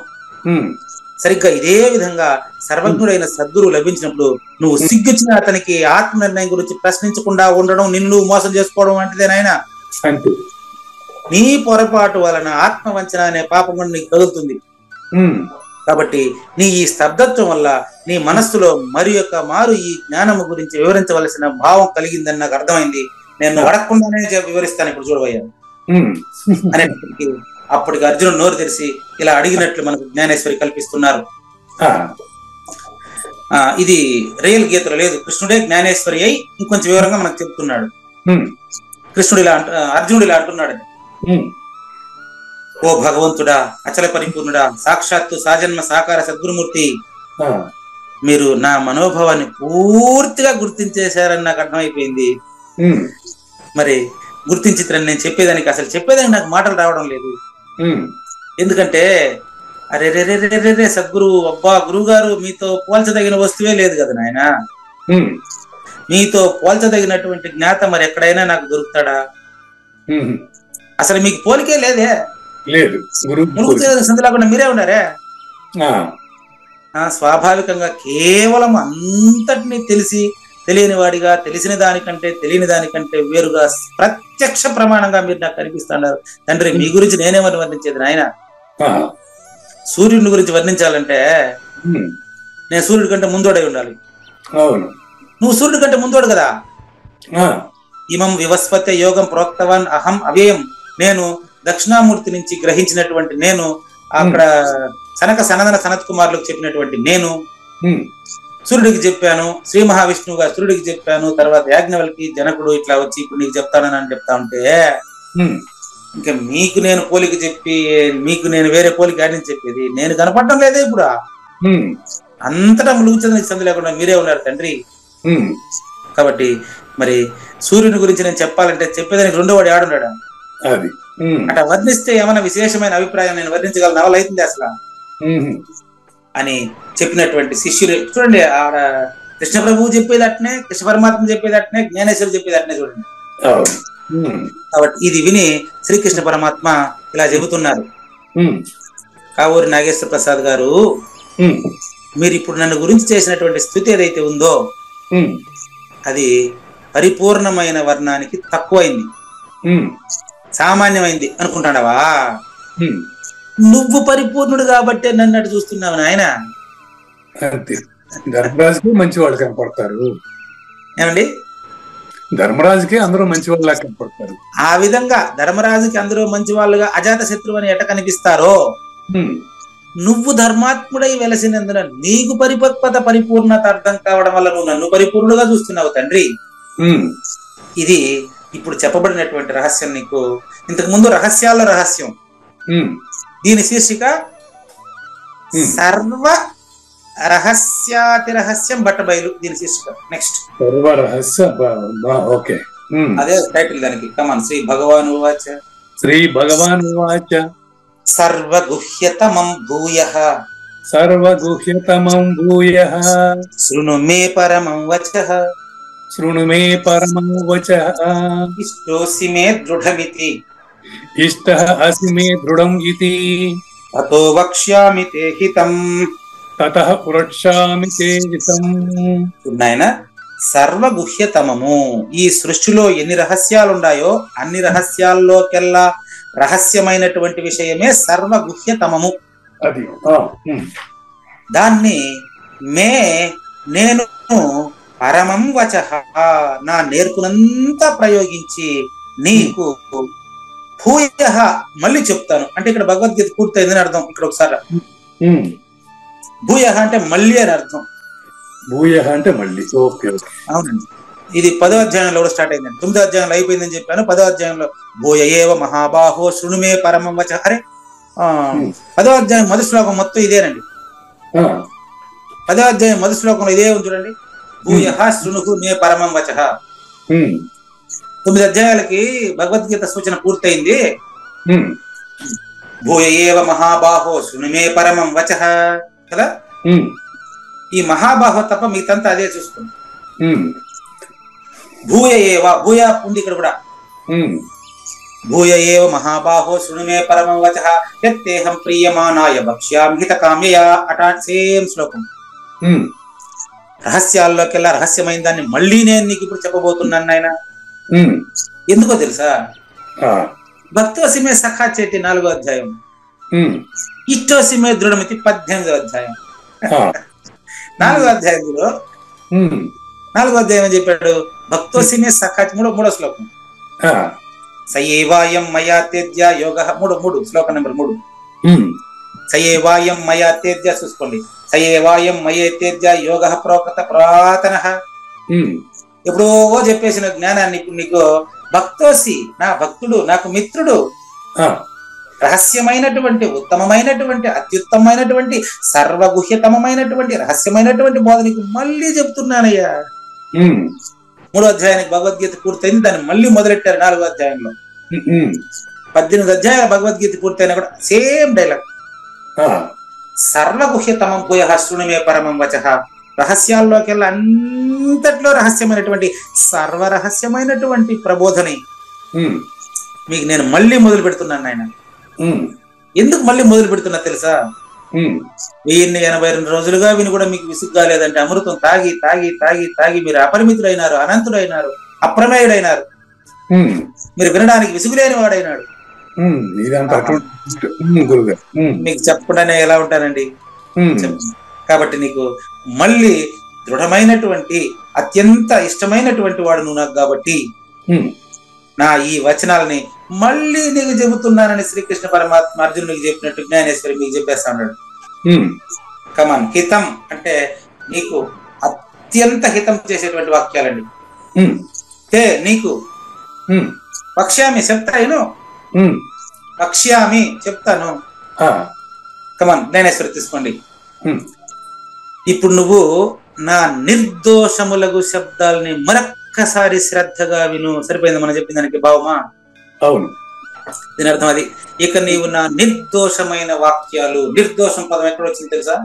సరిగ్గా ఇదే విధంగా సర్వజ్ఞుడైన సద్గురువు లభించినప్పుడు నువ్వు సిగ్గుచ్చిన అతనికి ఆత్మ నిర్ణయం గురించి ప్రశ్నించకుండా ఉండడం, నిన్ను మోసం చేసుకోవడం వంటిదేనాయన. నీ పొరపాటు వలన ఆత్మవంచన అనే పాపం కూడా నీకు తగులుతుంది. కాబట్టి నీ ఈ స్తబ్దత్వం వల్ల నీ మనస్సులో మారు ఈ జ్ఞానము గురించి వివరించవలసిన భావం కలిగిందని నాకు అర్థమైంది. నేను అడగకుండానే వివరిస్తాను ఇప్పుడు చూడబోయా అనేప్పటికీ అప్పటికి అర్జునుడు నోరు తెరిచి ఇలా అడిగినట్లు మనకు జ్ఞానేశ్వరి కల్పిస్తున్నారు. ఇది రియల్ గీతలో లేదు, కృష్ణుడే జ్ఞానేశ్వరి అయి ఇంకొంచెం వివరంగా మనకు చెప్తున్నాడు. కృష్ణుడు ఇలా అర్జునుడు ఇలా అంటున్నాడు, ఓ భగవంతుడా, అచల పరిపూర్ణుడా, సాక్షాత్తు సాజన్మ సాకార సద్గురుమూర్తి, మీరు నా మనోభావాన్ని పూర్తిగా గుర్తించేశారని నాకు అర్థమైపోయింది. మరి గుర్తించిత్రని నేను చెప్పేదానికి నాకు మాటలు రావడం లేదు. ఎందుకంటే అరే రే రే రే రే సద్గురు, అబ్బా గురువు గారు, మీతో పోల్చదగిన వస్తువే లేదు కదా నాయన. మీతో పోల్చదగినటువంటి జ్ఞాత మరి ఎక్కడైనా నాకు దొరుకుతాడా? అసలు మీకు పోలికే లేదే, సంధి లేకుండా మీరే ఉన్నారే. స్వాభావికంగా కేవలం అంతటినీ తెలియని వాడిగా, తెలిసిన దానికంటే తెలియని దానికంటే వేరుగా ప్రత్యక్ష ప్రమాణంగా మీరు నాకు కనిపిస్తున్నారు. తండ్రి, మీ గురించి నేనేమని వర్ణించేది నాయన? సూర్యుడి గురించి వర్ణించాలంటే నేను సూర్యుడి కంటే ముందోడై ఉండాలి. నువ్వు సూర్యుడి కంటే ముందోడు కదా. ఇమం వివస్పత్య యోగం ప్రోక్తవాన్ అహం అవ్యయం, నేను దక్షిణామూర్తి నుంచి గ్రహించినటువంటి నేను, అక్కడ సనక సనదన సనత్ కుమారులకు చెప్పినటువంటి నేను సూర్యుడికి చెప్పాను, శ్రీ మహావిష్ణువుగా సూర్యుడికి చెప్పాను, తర్వాత యాజ్ఞవల్కి జనకుడు ఇట్లా వచ్చి ఇప్పుడు నీకు చెప్తానని చెప్తా ఉంటే ఇంకా మీకు నేను పోలిక చెప్పి మీకు నేను వేరే పోలిక ఆడిని చెప్పేది నేను కనపడటం లేదే. ఇప్పుడు అంతటా ములుగుచంద్ర సంధి లేకుండా మీరే ఉన్నారు తండ్రి. కాబట్టి మరి సూర్యుని గురించి నేను చెప్పాలంటే చెప్పేదానికి రెండో వాడు ఆడున్నాడు. అట్లా వర్ణిస్తే ఏమైనా విశేషమైన అభిప్రాయం నేను వర్ణించగల నవల అవుతుంది అసలు అని చెప్పినటువంటి శిష్యులు చూడండి. ఆడ కృష్ణ ప్రభువు చెప్పేది అట్నే, కృష్ణ పరమాత్మ చెప్పేది అట్నే, జ్ఞానేశ్వరు చెప్పేది అట్నే చూడండి. కాబట్టి ఇది విని శ్రీకృష్ణ పరమాత్మ ఇలా చెబుతున్నారు, కావూరి నాగేశ్వర ప్రసాద్ గారు, మీరు ఇప్పుడు నన్ను గురించి చేసినటువంటి స్థుతి ఏదైతే ఉందో అది పరిపూర్ణమైన వర్ణానికి తక్కువైంది, సామాన్యమైంది అనుకుంటాడవా? నువ్వు పరిపూర్ణుడు కాబట్టే నన్ను అటు చూస్తున్నావు నాయన. ధర్మరాజుకి మంచి వాళ్ళు కనపడతారు. ఏమండి? ధర్మరాజుకి అందరూ మంచి వాళ్ళ కనపడతారు. ఆ విధంగా ధర్మరాజుకి అందరూ మంచి వాళ్ళుగా అజాత శత్రువు అని ఎట కనిపిస్తారో, నువ్వు ధర్మాత్ముడై వెలసినందున నీకు పరిపక్వత పరిపూర్ణత అర్థం కావడం వల్ల నువ్వు నన్ను పరిపూర్ణుడుగా చూస్తున్నావు తండ్రి. ఇది ఇప్పుడు చెప్పబడినటువంటి రహస్యం. నీకు ఇంతకు ముందు రహస్యాల రహస్యం, దీని శీర్షిక సర్వ రహస్యాతి రహస్యం బట్టబయలు, దీని శీర్షిక. నెక్స్ట్ సర్వ రహస్య, ఓకే, అదే టైటిల్ దానికి. కమాన్. శ్రీ భగవాన్ ఉవాచ, శ్రీ భగవాన్ ఉవాచ, సర్వగుహ్యతమం భూయః, సర్వగుహ్యతమం భూయః, శృణు మే పరమం వచః, శృణు మే పరమం వచః, ఇష్టోసి మే దృఢమితి, ఇష్టః అసి మే దృఢం ఇతి, తతో వక్ష్యామి తే హితం, తతః పురక్షామి తే హితం. నాయన, సర్వగుహ్యతమము, ఈ సృష్టిలో ఎన్ని రహస్యాలు ఉన్నాయో అన్ని రహస్యాల్లోకెల్లా రహస్యమైనటువంటి విషయమే సర్వగుహ్యతమము. అది దాన్ని మే నేను పరమం వచః, నా నేర్పునంతా ప్రయోగించి నీకు భూయ మళ్ళీ చెప్తాను అంటే ఇక్కడ భగవద్గీత పూర్తయిందని అర్థం. ఇక్కడ ఒకసారి భూయ అంటే మళ్ళీ అని అర్థం. భూయ అంటే మళ్ళీ. ఓకే. అవునండి. ఇది 10వ అధ్యాయంలో కూడా స్టార్ట్ అయిందండి. 9వ అధ్యాయంలో అయిపోయిందని చెప్పాను. 10వ అధ్యాయంలో భూయ ఏవ మహాబాహో శృణుమే పరమం వచ. అరే 10వ అధ్యాయం మొదటి శ్లోకం మొత్తం ఇదేనండి. 10వ అధ్యాయం మొదటి శ్లోకంలో ఇదే ఉంది చూడండి. భూయ శృణుహు మే పరమం వచ. 9 అధ్యాయాలకి భగవద్గీత సూచన పూర్తయింది. భూయ ఏవ మహాబాహో శృణుమే పరమం వచ కదా. ఈ మహాబాహో తప్ప మిగతంతా అదే చూస్తుంది. భూయ ఏవ భూయ ఉంది ఇక్కడ కూడా. భూయ ఏవ మహాబాహో శృణుమే పరమం వచః యత్తేహం ప్రియమానాయ భక్ష్యామి హితకామ్యయా. అటా సేమ్ శ్లోకం. రహస్యాల్లోకెల్లా రహస్యమైన దాన్ని మళ్ళీ నేను నీకు ఇప్పుడు చెప్పబోతున్నాను నాయన. ఎందుకో తెలుసా? భక్తోసిమే సఖా చేతి 4వ అధ్యాయం, ఇష్టోసిమే దృఢమితి 18వ అధ్యాయం. 4వ అధ్యాయంలో 4వ అధ్యాయం అని చెప్పాడు. భక్తోసిమే సఖా 3వ శ్లోకం. సయేవాయం మయా తేజ్య యోగ 3 శ్లోకం నెంబర్ 3. సయేవాయం మయా తేజ్య చూసుకోండి. సయేవాయం మయే తేజ్య యోగ ప్రోక్త పురాతన. ఎప్పుడో చెప్పేసిన జ్ఞానాన్ని ఇప్పుడు నీకు భక్తోసి నా భక్తుడు నాకు మిత్రుడు రహస్యమైనటువంటి ఉత్తమమైనటువంటి అత్యుత్తమైనటువంటి సర్వగుహ్యతమైనటువంటి రహస్యమైనటువంటి బోధ నీకు మళ్ళీ చెప్తున్నానయ్యా. 3వ అధ్యాయానికి భగవద్గీత పూర్తయింది. దాన్ని మళ్ళీ మొదలెట్టారు 4వ అధ్యాయంలో. 18 అధ్యాయాల భగవద్గీత పూర్తయినా కూడా సేమ్ డైలాగ్. సర్వగుహ్యతమం భూయ శృణుమే పరమం వచః. రహస్యాల్లోకెల్లా అంతట్లో రహస్యమైనటువంటి సర్వరహస్యమైనటువంటి ప్రబోధని మీకు నేను మళ్ళీ మొదలు పెడుతున్నాను ఆయన. ఎందుకు మళ్ళీ మొదలు పెడుతున్నా తెలుసా? 1082 రోజులుగా విని కూడా మీకు విసుగు కాలేదంటే అమృతం తాగి తాగి తాగి తాగి మీరు అపరిమితుడైనారు, అనంతుడైనారు, అప్రమేయుడైనారు. మీరు వినడానికి విసుగులేని వాడైనాడు. మీకు చెప్పకుండానే ఎలా ఉంటానండి. కాబట్టి నీకు మళ్ళీ దృఢమైనటువంటి అత్యంత ఇష్టమైనటువంటి వాడు నువ్వు నాకు. కాబట్టి నా ఈ వచనాలని మళ్ళీ నీకు చెబుతున్నానని శ్రీకృష్ణ పరమాత్మ అర్జునుడికి చెప్పినట్టు జ్ఞానేశ్వరి మీకు చెప్పేస్తా ఉన్నాడు. కమాన్. హితం అంటే నీకు అత్యంత హితం చేసేటువంటి వాక్యాలండి. నీకు పక్ష్యామి చెప్తాను, పక్ష్యామి చెప్తాను. కమాన్ జ్ఞానేశ్వరి తీసుకోండి. ఇప్పుడు నువ్వు నా నిర్దోషములగు శబ్దాలని మరొక్కసారి శ్రద్ధగా విను. సరిపోయింది మనం చెప్పిన దానికి భావమా? అవును. దీని అర్థం అది. ఇక నీవు నా నిర్దోషమైన వాక్యాలు. నిర్దోషం పదం ఎక్కడ వచ్చింది తెలుసా?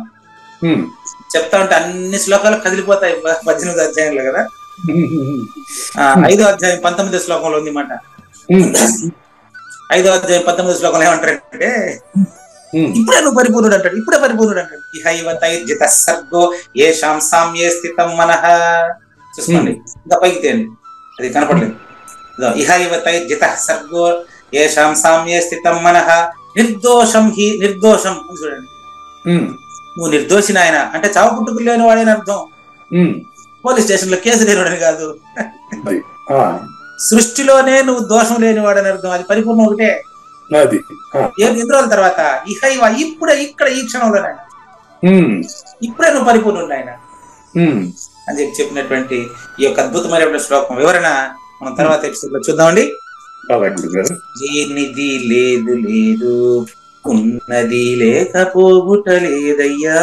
చెప్తా ఉంటే అన్ని శ్లోకాలు కదిలిపోతాయి 18వ అధ్యాయంలో కదా. 5వ అధ్యాయం 19వ శ్లోకంలో ఉంది మాట. 5వ అధ్యాయం 19వ శ్లోకంలో ఏమంటారంటే ఇప్పుడే నువ్వు పరిపూర్ణుడు అంటాడు. ఇప్పుడే పరిపూర్ణుడు అంటాడు. ఇహైవ తైర్జిత సర్గో ఏషాం సామ్యే స్థితం మనః. చూసుకోండి ఇంకా పైకి తేండి, అది కనపడలేదు. ఇహైవ తైర్జిత సర్గో ఏషాం సామ్యే స్థితం మనః నిర్దోషం హి. నిర్దోషం చూడండి. నువ్వు నిర్దోషి నాయన అంటే చావు పుట్టుకులు లేని వాడని అర్థం. పోలీస్ స్టేషన్ లో కేసు లేనివాడని కాదు. సృష్టిలోనే నువ్వు దోషం లేనివాడని అర్థం. అది పరిపూర్ణం ఒకటే. ఎన్ని రోజుల తర్వాత ఇహైవ ఇప్పుడే ఇక్కడ ఈ క్షణంలో నాయన ఇప్పుడే నువ్వు పరిపూర్ణుడు ఆయన అని చెప్పినటువంటి ఈ యొక్క అద్భుతమైనటువంటి శ్లోకం వివరణ మనం తర్వాత ఎపిసోడ్ లో చూద్దామండి. లేనిది లేదు లేదు, ఉన్నది లేకపోగుట లేదయ్యా,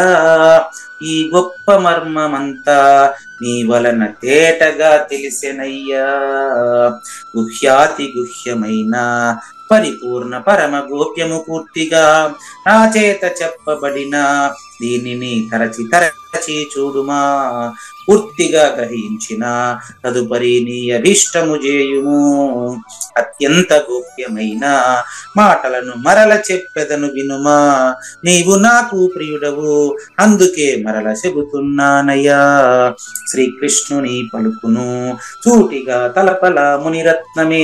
ఈ గొప్ప మర్మమంతా నీ వలన తేటగా తెలిసెనయ్యా. గుహ్యాతి గుహ్యమైన పరిపూర్ణ పరమ గోప్యము పూర్తిగా నా చేత చెప్పబడిన దీనిని తరచి తరచి చూడుమా. పూర్తిగా గ్రహించిన తదుపరి నీ అభిష్టము చేయుము. అత్యంత గోప్యమైన మాటలను మరల చెప్పెదను వినుమా. నీవు నాకు ప్రియుడవు, అందుకే మరల చెబుతున్నానయ్యా. శ్రీకృష్ణుని పలుకును సూటిగా తలపల మునిరత్నమే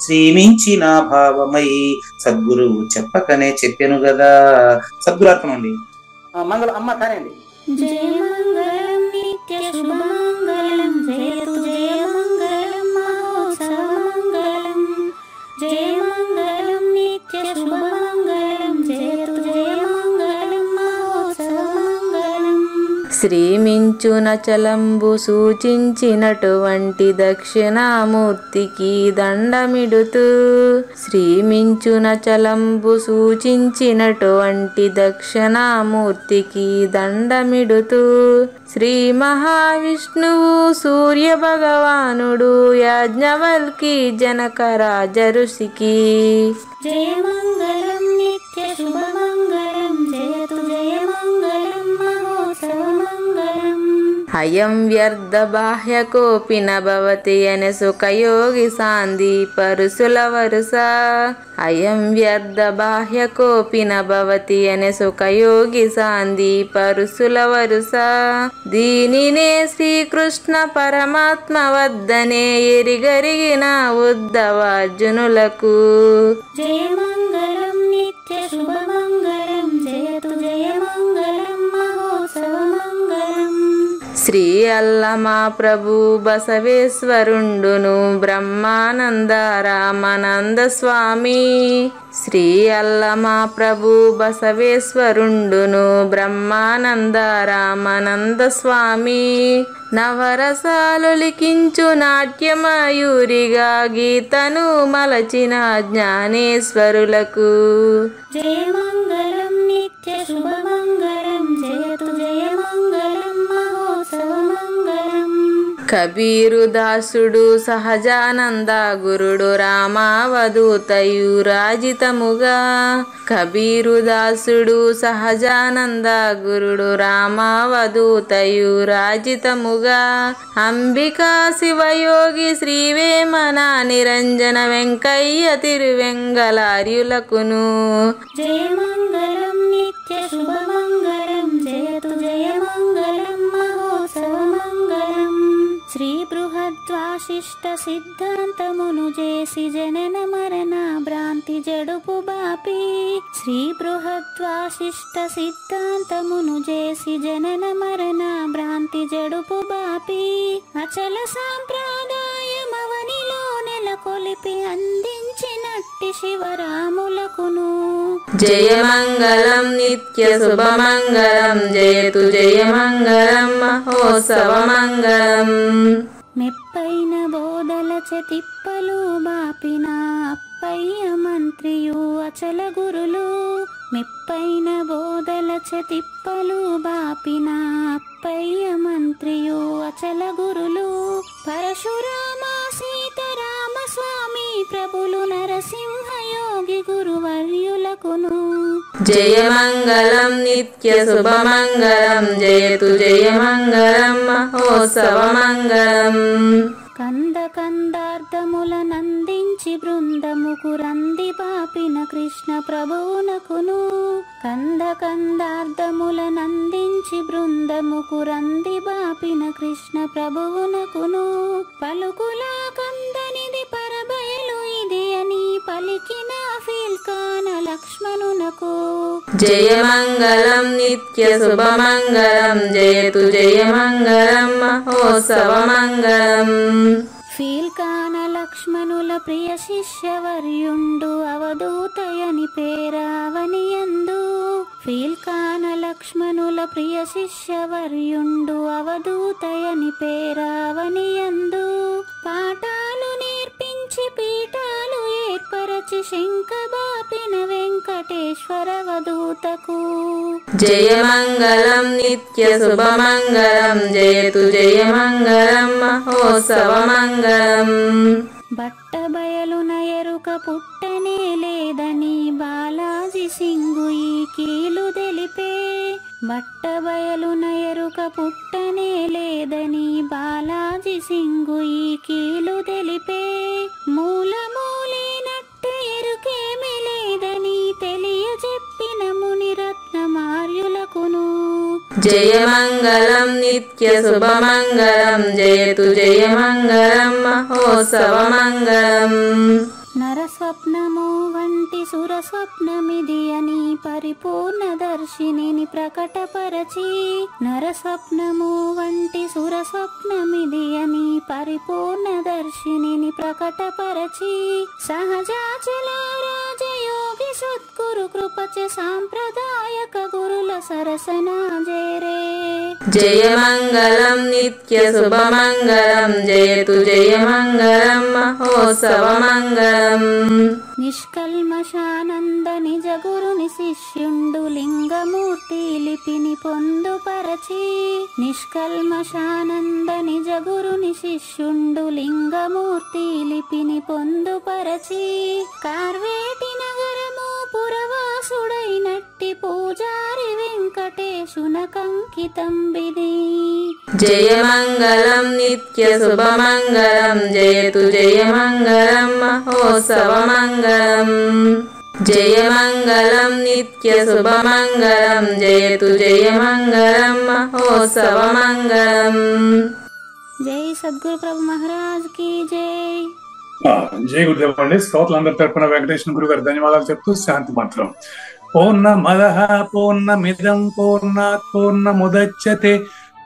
శ్రీమించిన భావమై సద్గురువు చెప్పకనే చెప్పాను కదా. సద్గురు అర్థం అండి. మంగళం అమ్మ కానండి. జయ మంగళం నిత్య శుభమంగళం, జయతు జయ మంగళం మహోత్సవ మంగళం, జయ మంగళం శ్రీమించునచలంబు సూచించినటువంటి దక్షిణామూర్తికి దండమిడుతూ శ్రీమించునచలంబు సూచించినటువంటి దక్షిణామూర్తికి దండమిడుతూ శ్రీ మహావిష్ణువు సూర్య భగవానుడు యాజ్ఞవల్కి జనక రాజ ఋషికి జయమంగళం నిత్య శుభమంగళం జయతు జయమంగళం మహోత్సవమంగళం అయం వ్యర్థ బాహ్యకోపి నభవతి అనే సుఖయోగి సాంది పరుసుల వరుస అయం వ్యర్థ బాహ్యకోపి నభవతి అనే సుఖయోగి సాంది పరుసుల వరుస దీనినే శ్రీకృష్ణ పరమాత్మ వద్దనే ఎరిగరిగిన ఉద్ధవార్జునులకు జయమంగళం నిత్య శుభమంగళం జయతు జయమంగళం మహోత్సవమంగళం శ్రీ అల్లమా ప్రభు బసవేశ్వరుండును బ్రహ్మానంద రామానంద స్వామి శ్రీ అల్లమా ప్రభు బసవేశ్వరుండును బ్రహ్మానంద రామానంద స్వామి నవరసాలు లిఖించు నాట్యమయూరిగా గీతను మలచిన జ్ఞానేశ్వరులకు జయమంగళం నిత్య శుభమంగళం జయతు జయమంగళం మహోత్సవమంగళం కబీరు దాసుడు సహజానంద గురుడు రామావధూతయు రాజితముగా కబీరు దాసుడు సహజానంద గురుడు రామావధూతయు రాజితముగా అంబికా శివయోగి శ్రీవేమన నిరంజన వెంకయ్య తిరువెంగళార్యులకును జయమంగళం నిత్య శుభమంగళం జయతు జయమంగళం మహోత్సవమంగళం శ్రీ బృహద్వాశిష్ట సిద్ధాంతమును చేసి జనన మరణ భ్రాంతి జడుపు బాపి శ్రీ బృహద్వాశిష్ట సిద్ధాంతమును చేసి జనన మరణ భ్రాంతి జడుపు బాపి అచల సాంప్రదాయమవనిలో నెలకొలిపి అందించినట్టి శివరాములకును జయమంగళం నిత్య శుభమంగళం జయతు జయమంగళం మహోత్సవమంగళం మెప్పైన బోధల తిప్పలు బాపిన అప్పయ్య మంత్రియు అచల గురులు మెప్పైన బోధల తిప్పలు బాపిన అప్పయ్య మంత్రియు అచల గురులు పరశురామ సీతారామ స్వామి ప్రభులు నరసింహయోగి గురువర్యులకును జయమంగళం నిత్య శుభమంగళం జయతు జయమంగళం మహోత్సవమంగళం కంద కందార్థముల నందించి బృందముకు రంది పాపిన కృష్ణ ప్రభువునకును కంద కందార్థముల నందించి బృందముకు రంది బాపిన కృష్ణ ప్రభువునకును పలుకులా కందనిది పరబయలు ఇది అని పలికిన ఫీల్కాన లక్ష్మణునకు జయమంగళం నిత్య శుభమంగళం జయతు జయమంగళం మహోత్సవమంగళం ఫీల్కాన లక్ష్మణుల ప్రియ శిష్యవర్యుండు అవధూతయని పేరావనియందు ఫీల్కాన లక్ష్మణుల ప్రియ శిష్యవర్యుండు అవధూతయని పేరావనియందు పాఠాలు నేర్పించి పీఠాలు ఏర్పరచి శంఖబాపిన వెంకటేశ్వర వధూతకు జయమంగళం నిత్య శుభమంగళం జయతు జయమంగళం మహోత్సవమంగళం బట్టబయలున ఎరుక పుట్టనే లేదని బాలాజీ సింగు ఈ కీలు తెలిపే బట్టబయలున ఎరుక పుట్టనే లేదని బాలాజీ సింగు ఈ కీలు తెలిపే మూలమూలేనట్టు ఎరుకేమి లేదని తెలియజెప్పిన మునిరత్నమార్యులకును జయమంగళం నిత్య శుభమంగళం జయతు జయమంగళం మహోత్సవమంగళం నరస్వప్నము వంటి సురస్వప్నమిది అని పరిపూర్ణ దర్శినిని ప్రకటపరచి నరస్వప్నము వంటి సురస్వప్నమిది అని పరిపూర్ణ దర్శినిని ప్రకటపరచి సహజాచల రాజయోగి సద్గురు కృపచే సాంప్రదాయక గురుల సరసన జేరే. జయమంగళం నిత్య శుభమంగళం జయతు జయమంగళం మహోత్సవమంగళం. నిష్కల్మషానంద నిజ గురుని శిష్యుండు లింగమూర్తి లిపిని పొందుపరచి. నిష్కల్మషానంద నిజ గురుని శిష్యుండు లింగమూర్తి లిపిని పొందుపరచి. కార్వేటి నగరము పురవాసుడైనట్టి పూజారి వెంకటేశునకంకితం విని. జయమంగళం నిత్య శుభమంగళం జయతు జయమంగళం మహోత్సవమంగళం. జయమంగళం నిత్య శుభమంగళం జయతు జయమంగళం మహోత్సవమంగళం. జై సద్గురు ప్రభు మహారాజ్ కి జై. జై గురుదేవ్ అండి. శ్రోతలందరి తరపున వెంకటేశ్వర గురువు గారు ధన్యవాదాలు చెప్తూ శాంతి మంత్రం. పూర్ణమదః పూర్ణమిదం పూర్ణాత్ పూర్ణముదచ్యతే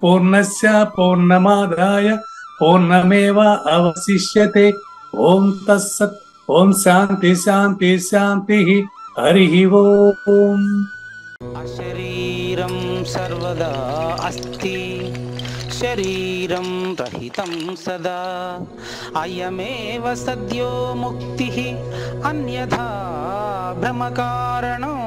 పూర్ణస్య పూర్ణమాదాయ పూర్ణమేవ అవశిష్యతే. ఓం తత్సత్. ఓం శాంతి శాంతి శాంతి. హరి ఓం. అశరీరం సర్వదా అస్తి శరీరం రహితం సదా అయమేవ సద్యో ముక్తిః అన్యథా భ్రమకారణం